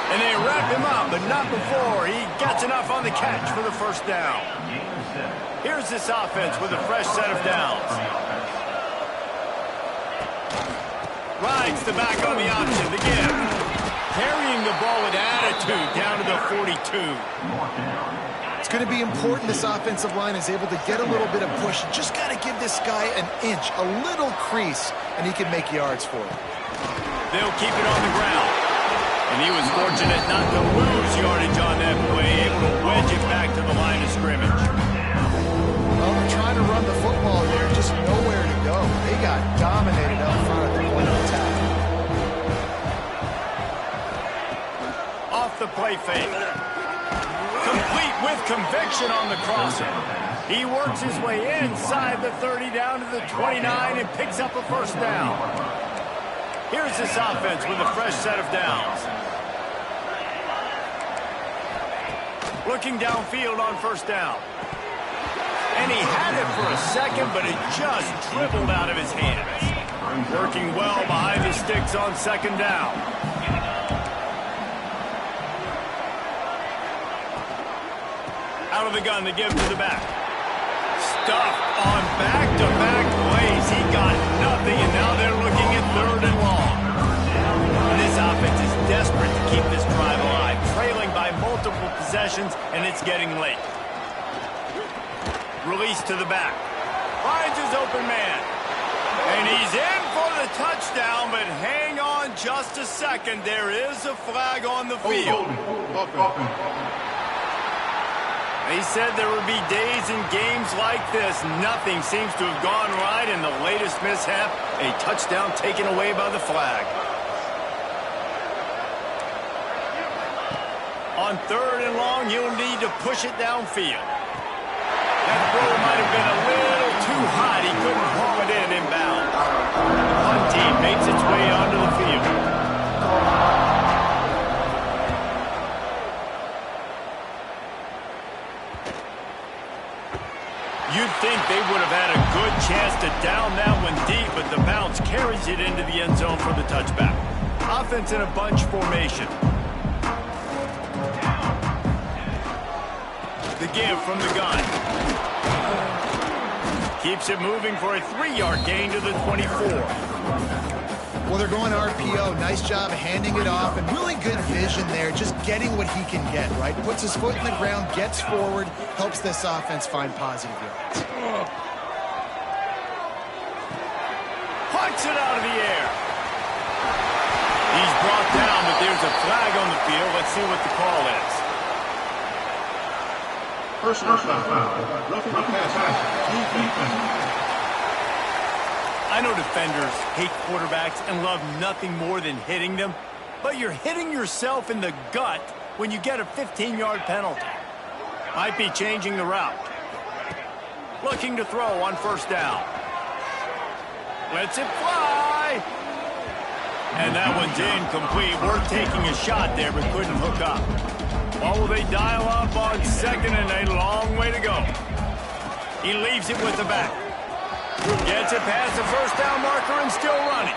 And they wrap him up, but not before he gets enough on the catch for the 1st down. Here's this offense with a fresh set of downs. Rides the back on the option, the give. Carrying the ball with attitude down to the 42. It's going to be important this offensive line is able to get a little bit of push. You just got to give this guy an inch, a little crease, and he can make yards for it. They'll keep it on the ground. And he was fortunate not to lose yardage on that play, able to wedge it back to the line of scrimmage. Well, they're trying to run the football there, just nowhere to go. They got dominated up front at the point of attack. Off the play fake. Complete with conviction on the crosser. He works his way inside the 30 down to the 29 and picks up a 1st down. Here's this offense with a fresh set of downs. Looking downfield on 1st down. And he had it for a second, but it just dribbled out of his hands. Working well behind the sticks on 2nd down. Out of the gun to give to the back. Stuffed on back-to-back plays. He got nothing, and now they're looking at 3rd and long. And this offense is desperate to keep this drive alive, trailing by multiple possessions, and it's getting late. Release to the back. Finds his open man. And he's in for the touchdown, but hang on just a second. There is a flag on the field. He said there would be days and games like this. Nothing seems to have gone right in the latest mishap. A touchdown taken away by the flag. On 3rd and long, you'll need to push it downfield. That throw might have been a little too hot. He couldn't haul it in inbound. The punt team makes its way onto the field. You'd think they would have had a good chance to down that one deep, but the bounce carries it into the end zone for the touchback. Offense in a bunch formation. The give from the gun. Keeps it moving for a 3-yard gain to the 24. Well, they're going RPO. Nice job handing it off, and really good vision there, just getting what he can get, right? Puts his foot in the ground, gets forward, helps this offense find positive yards. Punts it out of the air. He's brought down, but there's a flag on the field. Let's see what the call is. Personal foul. Roughing the passer. I know defenders hate quarterbacks and love nothing more than hitting them, but you're hitting yourself in the gut when you get a 15-yard penalty. Might be changing the route. Looking to throw on first down. Lets it fly. And that one's incomplete. Worth taking a shot there, but couldn't hook up. Or will they dial up on second and a long way to go? He leaves it with the back. Gets it past the first down marker and still running.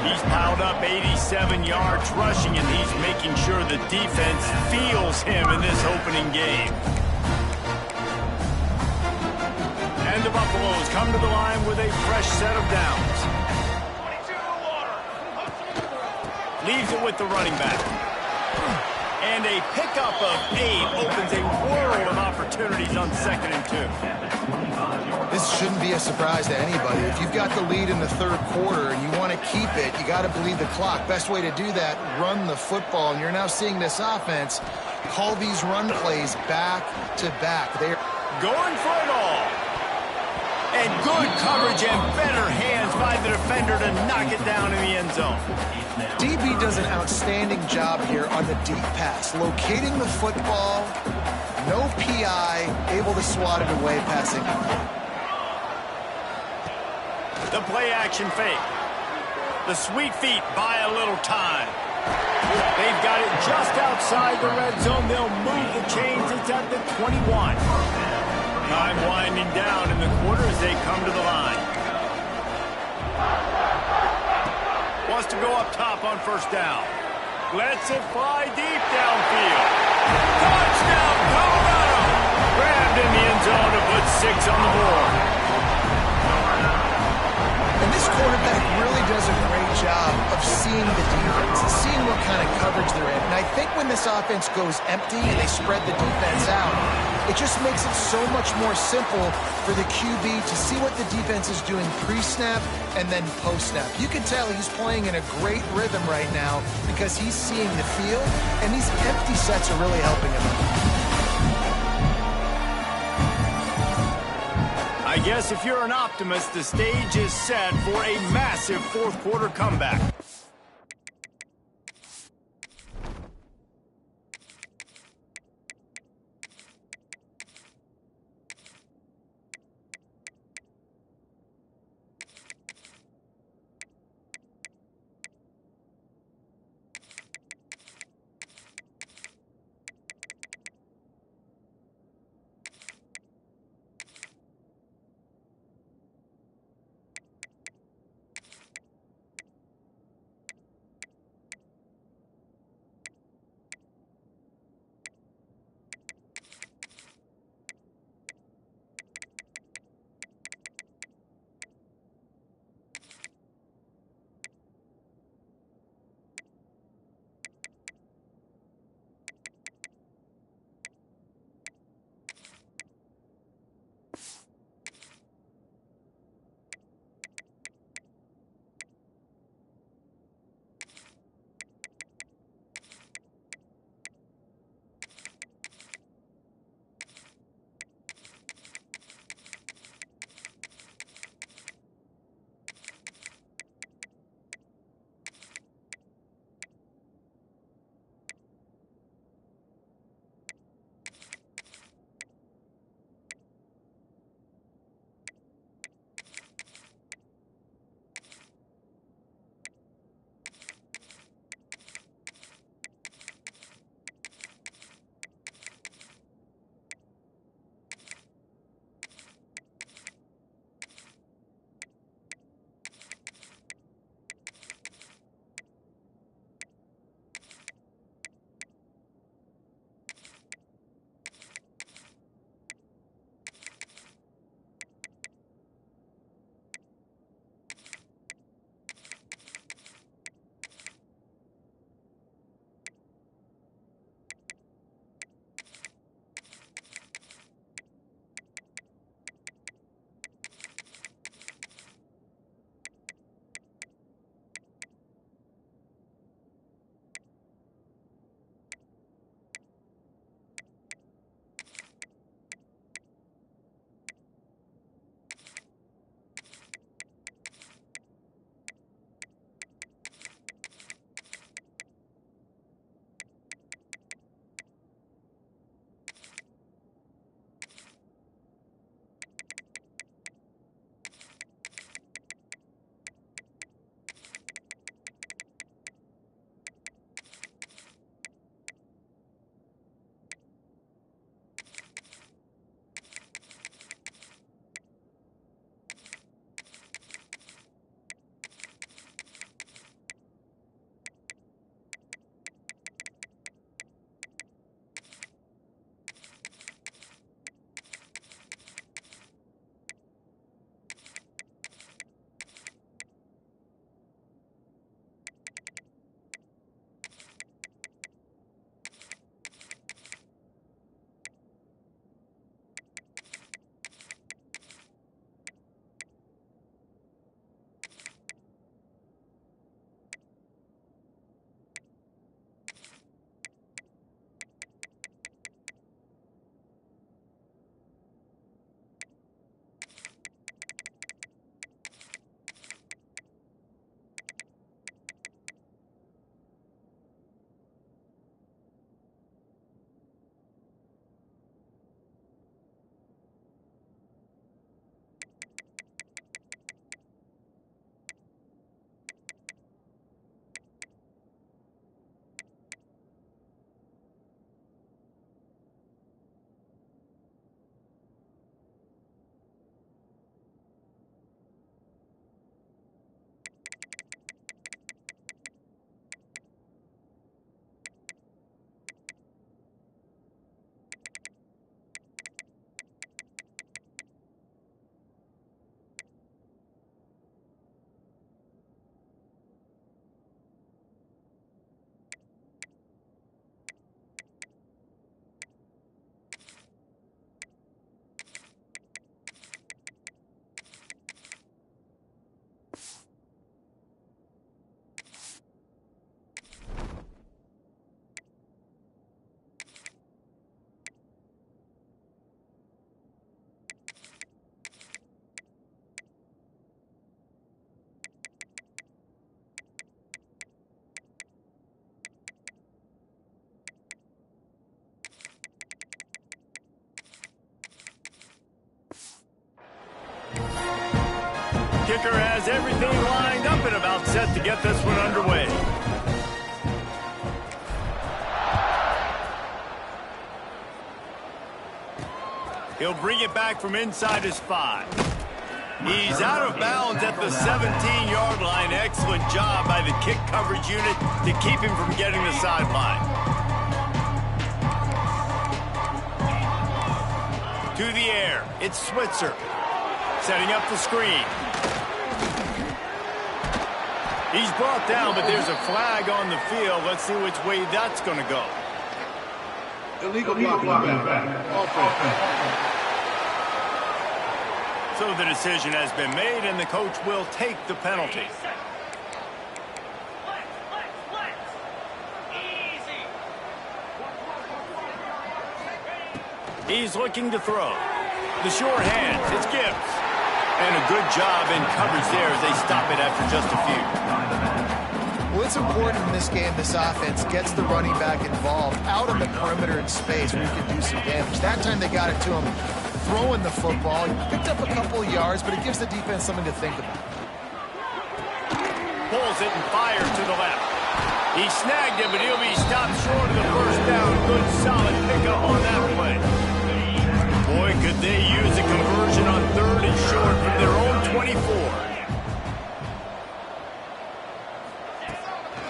He's piled up 87 yards rushing, and he's making sure the defense feels him in this opening game. And the Buffaloes come to the line with a fresh set of downs. Leaves it with the running back. And a pickup of 8 opens a world of opportunities on 2nd and 2. This shouldn't be a surprise to anybody. If you've got the lead in the third quarter and you want to keep it, you got to bleed the clock. Best way to do that, run the football. And you're now seeing this offense call these run plays back to back. They're going for it all. And good coverage and better hands by the defender to knock it down in the end zone. DB does an outstanding job here on the deep pass, locating the football, no PI, able to swat it away passing. The play-action fake. The sweet feet buy a little time. They've got it just outside the red zone. They'll move the chains. It's at the 21. Time winding down in the quarter as they come to the line. Wants to go up top on first down. Lets it fly deep downfield. Touchdown, Colorado! Grabbed in the end zone to put 6 on the board. And this quarterback really does a great job of seeing the defense, seeing what kind of coverage they're in. And I think when this offense goes empty and they spread the defense out, it just makes it so much more simple for the QB to see what the defense is doing pre-snap and then post-snap. You can tell he's playing in a great rhythm right now because he's seeing the field, and these empty sets are really helping him. I guess if you're an optimist, the stage is set for a massive fourth quarter comeback. kicker has everything lined up and about set to get this one underway. He'll bring it back from inside his 5. He's out of bounds at the 17-yard line. Excellent job by the kick coverage unit to keep him from getting the sideline. To the air, it's Switzer. Setting up the screen. He's brought down, but there's a flag on the field. Let's see which way that's going to go. Illegal block back. Offense. So the decision has been made, and the coach will take the penalty. He's looking to throw. The sure hands, it's Gibbs. And a good job in coverage there as they stop it after just a few. Well, it's important in this game this offense gets the running back involved out on the perimeter in space where he can do some damage. That time they got it to him throwing the football. He picked up a couple of yards, but it gives the defense something to think about. Pulls it and fires to the left. He snagged it, but he'll be stopped short of the first down. Good, solid pickup on that play. Boy, could they use a conversion on 3rd and short from their own 24.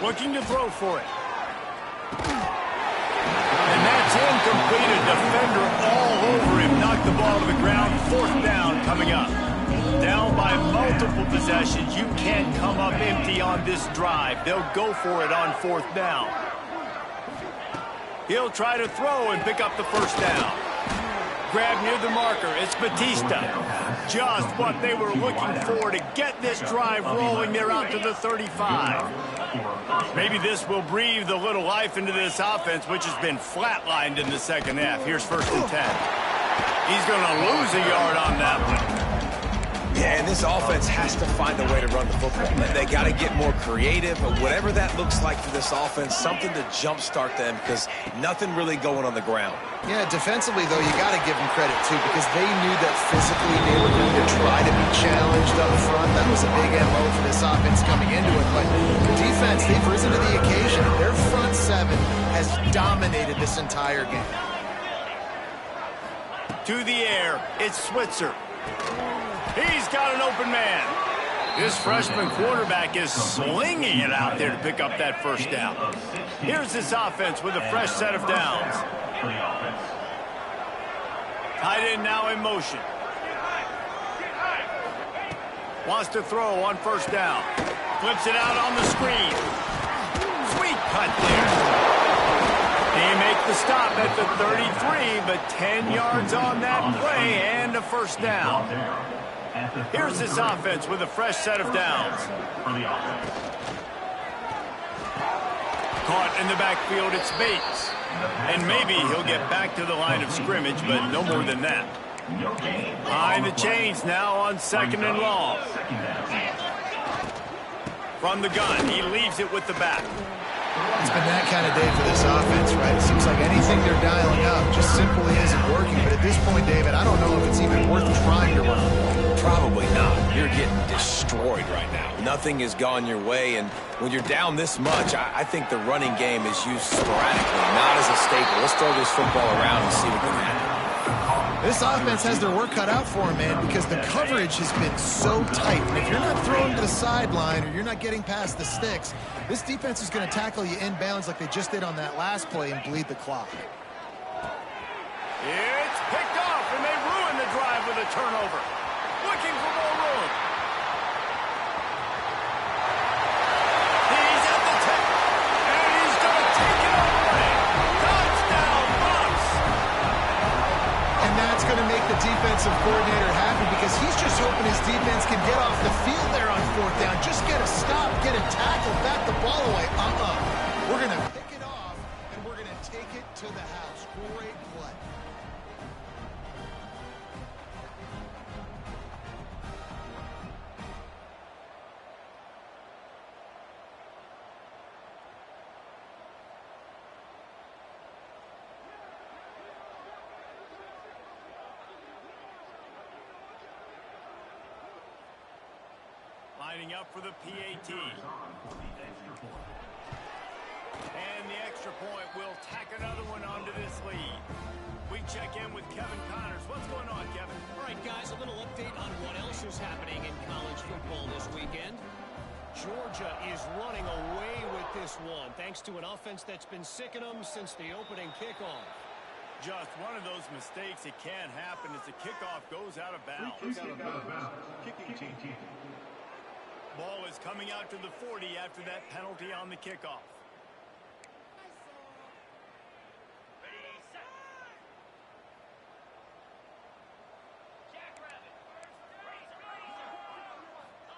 Looking to throw for it. And that's incomplete. A defender all over him. Knocked the ball to the ground. 4th down coming up. Down by multiple possessions. You can't come up empty on this drive. They'll go for it on 4th down. He'll try to throw and pick up the first down. Grab near the marker. It's Batista. Just what they were looking for to get this drive rolling. They're out to the 35. Maybe this will breathe a little life into this offense, which has been flatlined in the second half. Here's 1st and 10. He's going to lose a yard on that one. Yeah, and this offense has to find a way to run the football. They got to get more creative, or whatever that looks like for this offense, something to jumpstart them, because nothing really going on the ground. Yeah, defensively, though, you got to give them credit, too, because they knew that physically they were going to try to be challenged up front. That was a big MO for this offense coming into it. But the defense, they've risen to the occasion. Their front 7 has dominated this entire game. To the air, it's Switzer. He's got an open man. This freshman quarterback is slinging it out there to pick up that first down. Here's this offense with a fresh set of downs. Tight end now in motion. Wants to throw on 1st down. Flips it out on the screen. Sweet cut there. They make the stop at the 33, but 10 yards on that play and a 1st down. Here's this offense with a fresh set of downs. Caught in the backfield, it's Bates. And maybe he'll get back to the line of scrimmage, but no more than that. Behind the chains now on 2nd and long. From the gun, he leaves it with the back. It's been that kind of day for this offense, right? It seems like anything they're dialing up just simply isn't working. But at this point, David, I don't know if it's even worth trying to run. Probably not. You're getting destroyed right now. Nothing has gone your way, and when you're down this much, I think the running game is used sporadically, not as a staple. Let's throw this football around and see what can happen. This offense has their work cut out for them, man, because the coverage has been so tight. And if you're not throwing to the sideline or you're not getting past the sticks, this defense is going to tackle you inbounds like they just did on that last play and bleed the clock. It's picked off, and they ruin the drive with a turnover. Looking for more room. He's at the tip, and he's going to take it all away. Touchdown, Bucks! And that's going to make the defensive coordinator happy because he's just hoping his defense can get off the field there on 4th down. Just get a stop, get a tackle, back the ball away. We're going to pick it off, and we're going to take it to the house. Great play. setting up for the PAT. And the extra point will tack another one onto this lead. We check in with Kevin Connors. What's going on, Kevin? All right, guys, a little update on what else is happening in college football this weekend. Georgia is running away with this one, thanks to an offense that's been sicking them since the opening kickoff. Just one of those mistakes that can happen as the kickoff goes out of bounds. Kicking team. Ball is coming out to the 40 after that penalty on the kickoff.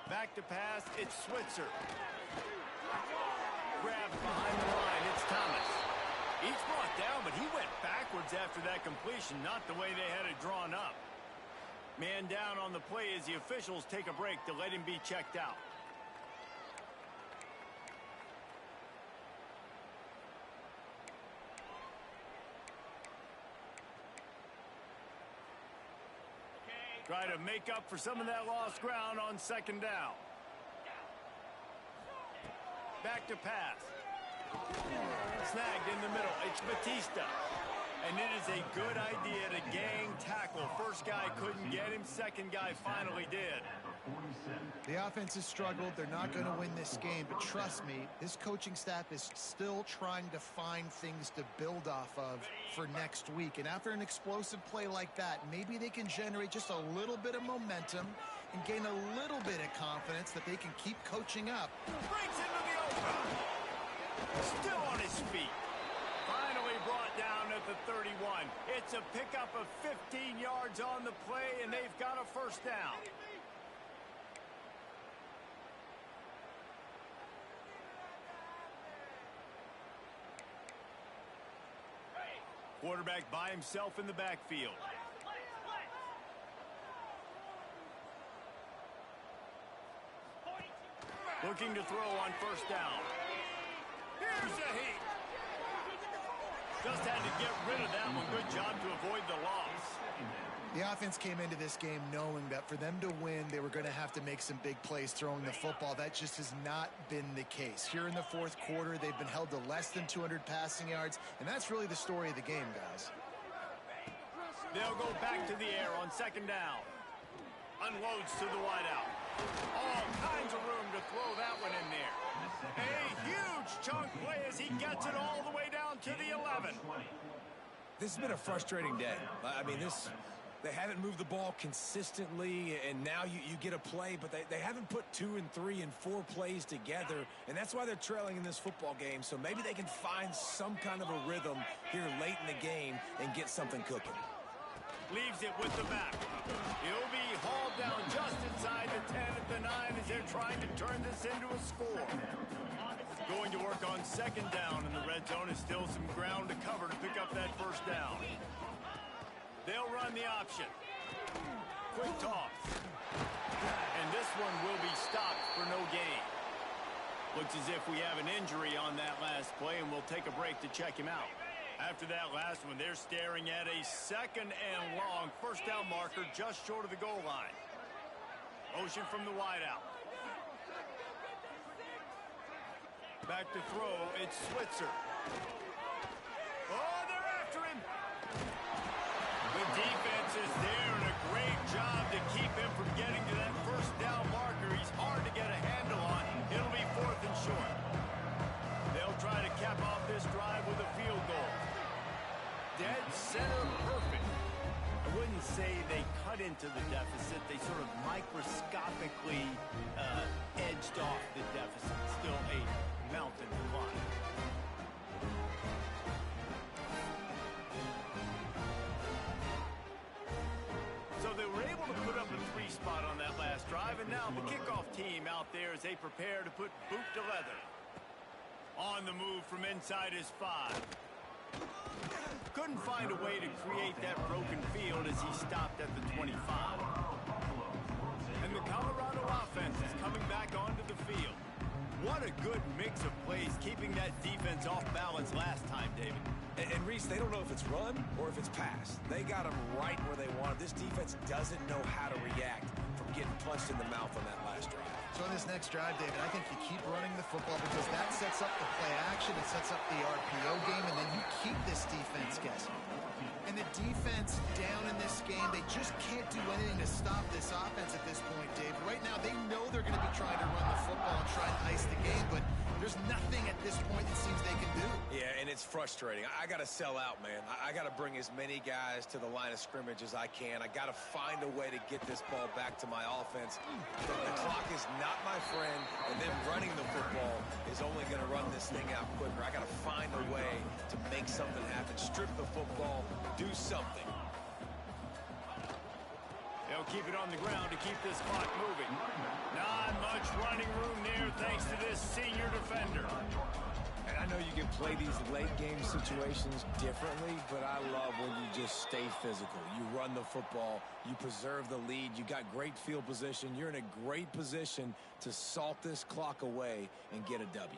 Back to pass, it's Switzer. Grabs behind the line, it's Thomas. He's brought down, but he went backwards after that completion, not the way they had it drawn up. Man down on the play as the officials take a break to let him be checked out. Try to make up for some of that lost ground on second down. Back to pass. Snagged in the middle. It's Batista. And it is a good idea to gang tackle. First guy couldn't get him. Second guy finally did. The offense has struggled. They're not going to win this game. But trust me, this coaching staff is still trying to find things to build off of for next week. And after an explosive play like that, maybe they can generate just a little bit of momentum and gain a little bit of confidence that they can keep coaching up. Breaks into the open. Still on his feet. Finally brought down at the 31. It's a pickup of 15 yards on the play, and they've got a first down. Quarterback by himself in the backfield. Looking to throw on first down. Here's a heat. Just had to get rid of that one. Good job to avoid the loss. The offense came into this game knowing that for them to win, they were going to have to make some big plays throwing the football. That just has not been the case. Here in the fourth quarter, they've been held to less than 200 passing yards, and that's really the story of the game, guys. They'll go back to the air on second down. Unloads to the wideout. All kinds of room to throw that one in there. A huge chunk play as he gets it all the way down to the 11. This has been a frustrating day. I mean, they haven't moved the ball consistently, and now you get a play, but they haven't put 2 and 3 and 4 plays together, and that's why they're trailing in this football game. So maybe they can find some kind of a rhythm here late in the game and get something cooking. Leaves it with the back. He'll be hauled down just inside the 10 at the 9 as they're trying to turn this into a score. Going to work on second down, and the red zone is still some ground to cover to pick up that first down. They'll run the option. Quick toss. And this one will be stopped for no gain. Looks as if we have an injury on that last play, and we'll take a break to check him out. After that last one, they're staring at a second and long first down marker just short of the goal line. Motion from the wideout. Back to throw, it's Switzer. Oh, they're after him. The defense is there, and a great job to keep him from getting to that first down marker. He's hard to get a handle on. It'll be 4th and short. They'll try to cap off this drive with a field goal. Dead center perfect. I wouldn't say they cut into the deficit. They sort of microscopically edged off the deficit. Still a mountain to climb. So they were able to put up a 3 spot on that last drive, and now the kickoff team out there as they prepare to put boot to leather. On the move from inside his 5. Couldn't find a way to create that broken field as he stopped at the 25. And the Colorado offense is coming back onto the field. What a good mix of plays, keeping that defense off balance last time, David. And Reese, they don't know if it's run or if it's pass. They got them right where they want it. This defense doesn't know how to react from getting punched in the mouth on that last drive. So in this next drive, David, I think you keep running the football because that sets up the play action, it sets up the RPO game, and then you keep this defense guessing. And the defense down in this game, they just can't do anything to stop this offense at this point, Dave. Right now, they know they're going to be trying to run the football and try and ice the game, but there's nothing at this point it seems they can do. Yeah, and it's frustrating. I got to sell out, man. I got to bring as many guys to the line of scrimmage as I can. I got to find a way to get this ball back to my offense. The clock is not my friend, and then running the football is only going to run this thing out quicker. I got to find a way to make something happen. Strip the football, do something. They'll keep it on the ground to keep this clock moving. Not much running room there thanks to this senior defender. And I know you can play these late game situations differently, but I love when you just stay physical. You run the football, you preserve the lead, you got great field position, you're in a great position to salt this clock away and get a W.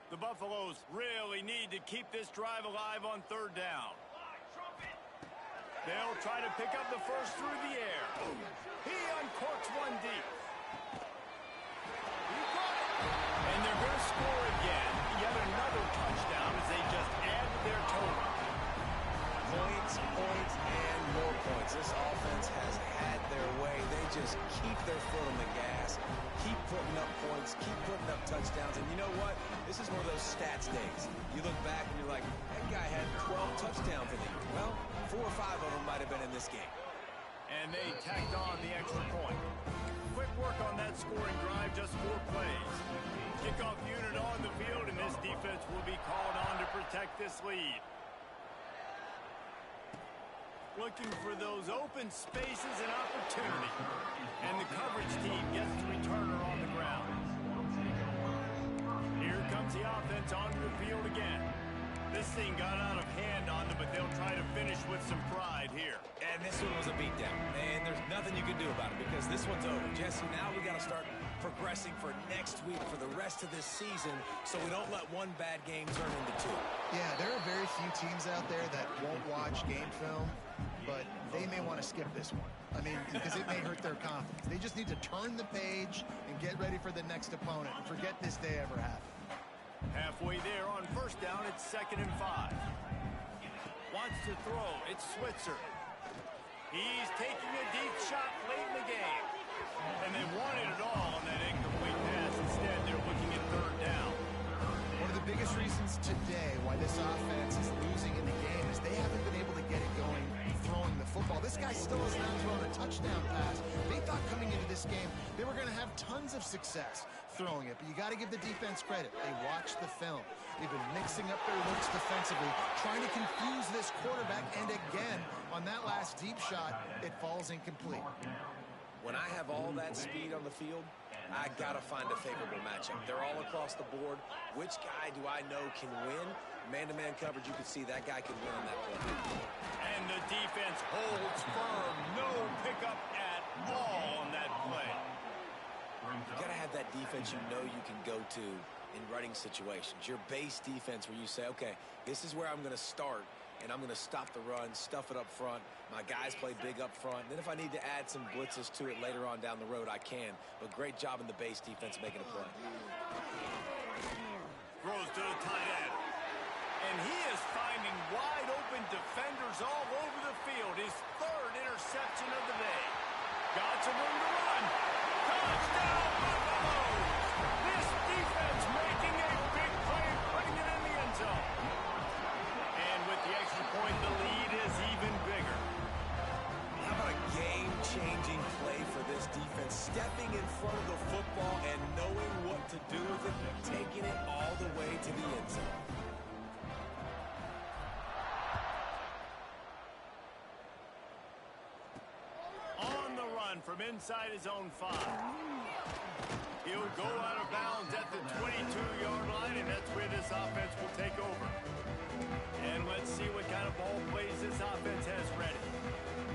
The Buffaloes really need to keep this drive alive on third down. They'll try to pick up the first through the air. He uncorks one deep. And they're going to score again. Yet another touchdown as they just add to their total. Points, points, and more points. This offense has had their way. They just keep their foot on the gas, keep putting up points, keep putting up touchdowns. And you know what? This is one of those stats days. You look back and you're like, that guy had 12 touchdowns in the year. Well, 4 or 5 of them might have been in this game. And they tacked on the extra point. Quick work on that scoring drive, just 4 plays. Kickoff unit on the field, and this defense will be called on to protect this lead. Looking for those open spaces and opportunity. And the coverage team gets the returner on the ground. Here comes the offense onto the field again. This thing got out of hand on them, but they'll try to finish with some pride here. And this one was a beatdown. And there's nothing you can do about it because this one's over. Jesse, now we got to start progressing for next week, for the rest of this season, so we don't let one bad game turn into 2. Yeah, there are very few teams out there that won't watch game film, but they may want to skip this one. I mean, because it may hurt their confidence. They just need to turn the page and get ready for the next opponent and forget this day ever happened. Halfway there on first down, it's 2nd and 5. Wants to throw, it's Switzer. He's taking a deep shot late in the game. And they wanted it all on that incomplete pass. Instead, they're looking at 3rd down. One of the biggest reasons today why this offense is losing in the game is they haven't been able to get it going throwing the football. This guy still has not thrown a touchdown pass. They thought coming into this game they were going to have tons of success throwing it, but you got to give the defense credit. They watched the film. They've been mixing up their looks defensively, trying to confuse this quarterback, and again, on that last deep shot, it falls incomplete. When I have all that speed on the field, I got to find a favorable matchup. They're all across the board. Which guy do I know can win? Man-to-man coverage, you can see that guy can win on that play. And the defense holds firm. No pickup at all on that play. You got to have that defense you know you can go to in running situations. Your base defense where you say, okay, this is where I'm going to start, and I'm going to stop the run, stuff it up front. My guys play big up front. And then if I need to add some blitzes to it later on down the road, I can. But great job in the base defense making a play. Throws to the tight end. And he is finding wide open defenders all over the field. His 3rd interception of the day. Got some room to run. Touchdown, Buffaloes! This defense making a big play, putting it in the end zone. And with the extra point, the lead is even bigger. How about a game-changing play for this defense? Stepping in front of the football and knowing what to do with it, taking it all the way to the end zone. On the run from inside his own 5. He'll go out of bounds at the 22-yard line, and that's where this offense will take over. And let's see what kind of ball plays this offense has ready.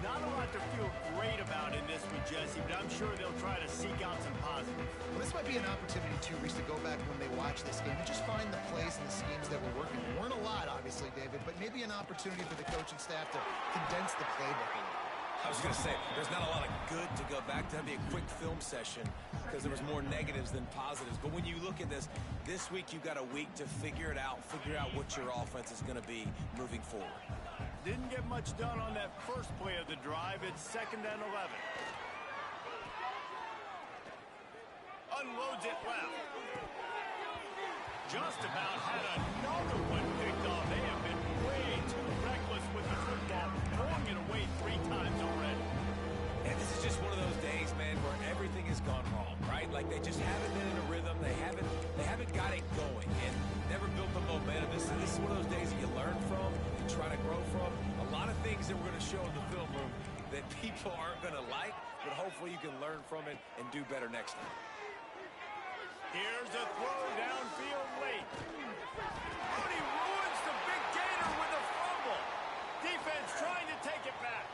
Not a lot to feel great about in this one, Jesse, but I'm sure they'll try to seek out some positives. Well, this might be an opportunity, too, Reese, to go back when they watch this game and just find the plays and the schemes that were working. There weren't a lot, obviously, David, but maybe an opportunity for the coaching staff to condense the playbook a little. I was going to say, there's not a lot of good to go back to. That'd be a quick film session because there was more negatives than positives. But when you look at this week you've got a week to figure out what your offense is going to be moving forward. Didn't get much done on that first play of the drive. It's 2nd and 11. Unloads it left. Just about had another one picked off. They have been way too reckless with the football, throwing it away 3 times already. And this is just one of those days, man, where everything has gone wrong, right? Like they just haven't been in a rhythm. They haven't got it going and never built the momentum. This is one of those days that you learn from, you try to grow from. A lot of things that we're going to show in the film room that people aren't going to like, but hopefully you can learn from it and do better next time. Here's a throw downfield late. Mooney ruins the big gator with a fumble. Defense trying to take it back.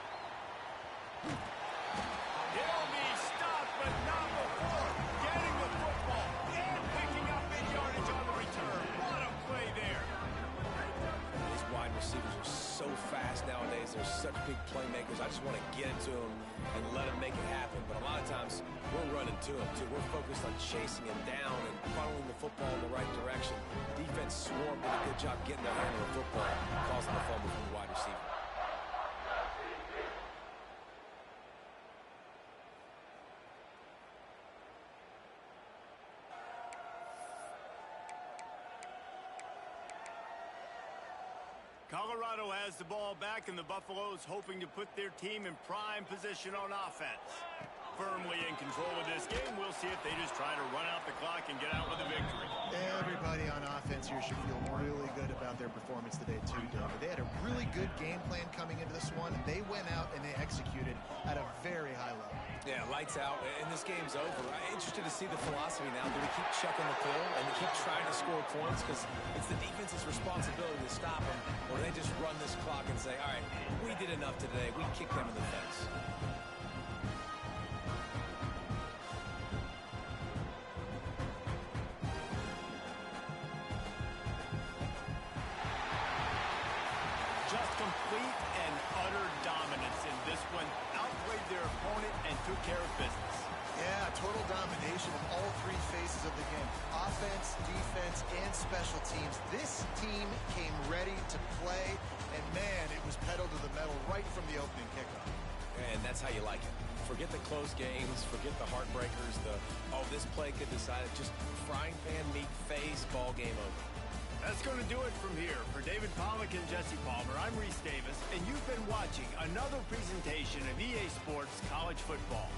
He'll be stopped, but not before getting the football and picking up mid-yardage on the return. What a play there. These wide receivers are so fast nowadays. They're such big playmakers. I just want to get it to them and let them make it happen. But a lot of times, we're running to them, too. We're focused on chasing him down and funneling the football in the right direction. Defense swarmed, did a good job getting their hand on the football, causing the fumble from the wide receiver. Colorado has the ball back, and the Buffaloes hoping to put their team in prime position on offense. Firmly in control of this game, we'll see if they just try to run out the clock and get out with a victory. Everybody on offense here should feel really good about their performance today, too, David. They had a really good game plan coming into this one, and they went out and they executed at a very high level. Yeah, lights out, and this game's over. I'm interested to see the philosophy now. Do we keep checking the film and we keep trying to score points? Because it's the defense's responsibility to stop them, or do they just run this clock and say, all right, we did enough today. We kicked them in the face. Just complete and utter dominance in this one. Outplayed their opponent and took care of business. Yeah, total domination of all 3 phases of the game. Offense, defense, and special teams. This team came ready to play, and man, it was pedal to the metal right from the opening kickoff. And that's how you like it. Forget the close games, forget the heartbreakers, this play could decide it. Just frying pan meet face, ball game over. That's going to do it from here. For David Pollack and Jesse Palmer, I'm Reese Davis, and you've been watching another presentation of EA Sports College Football.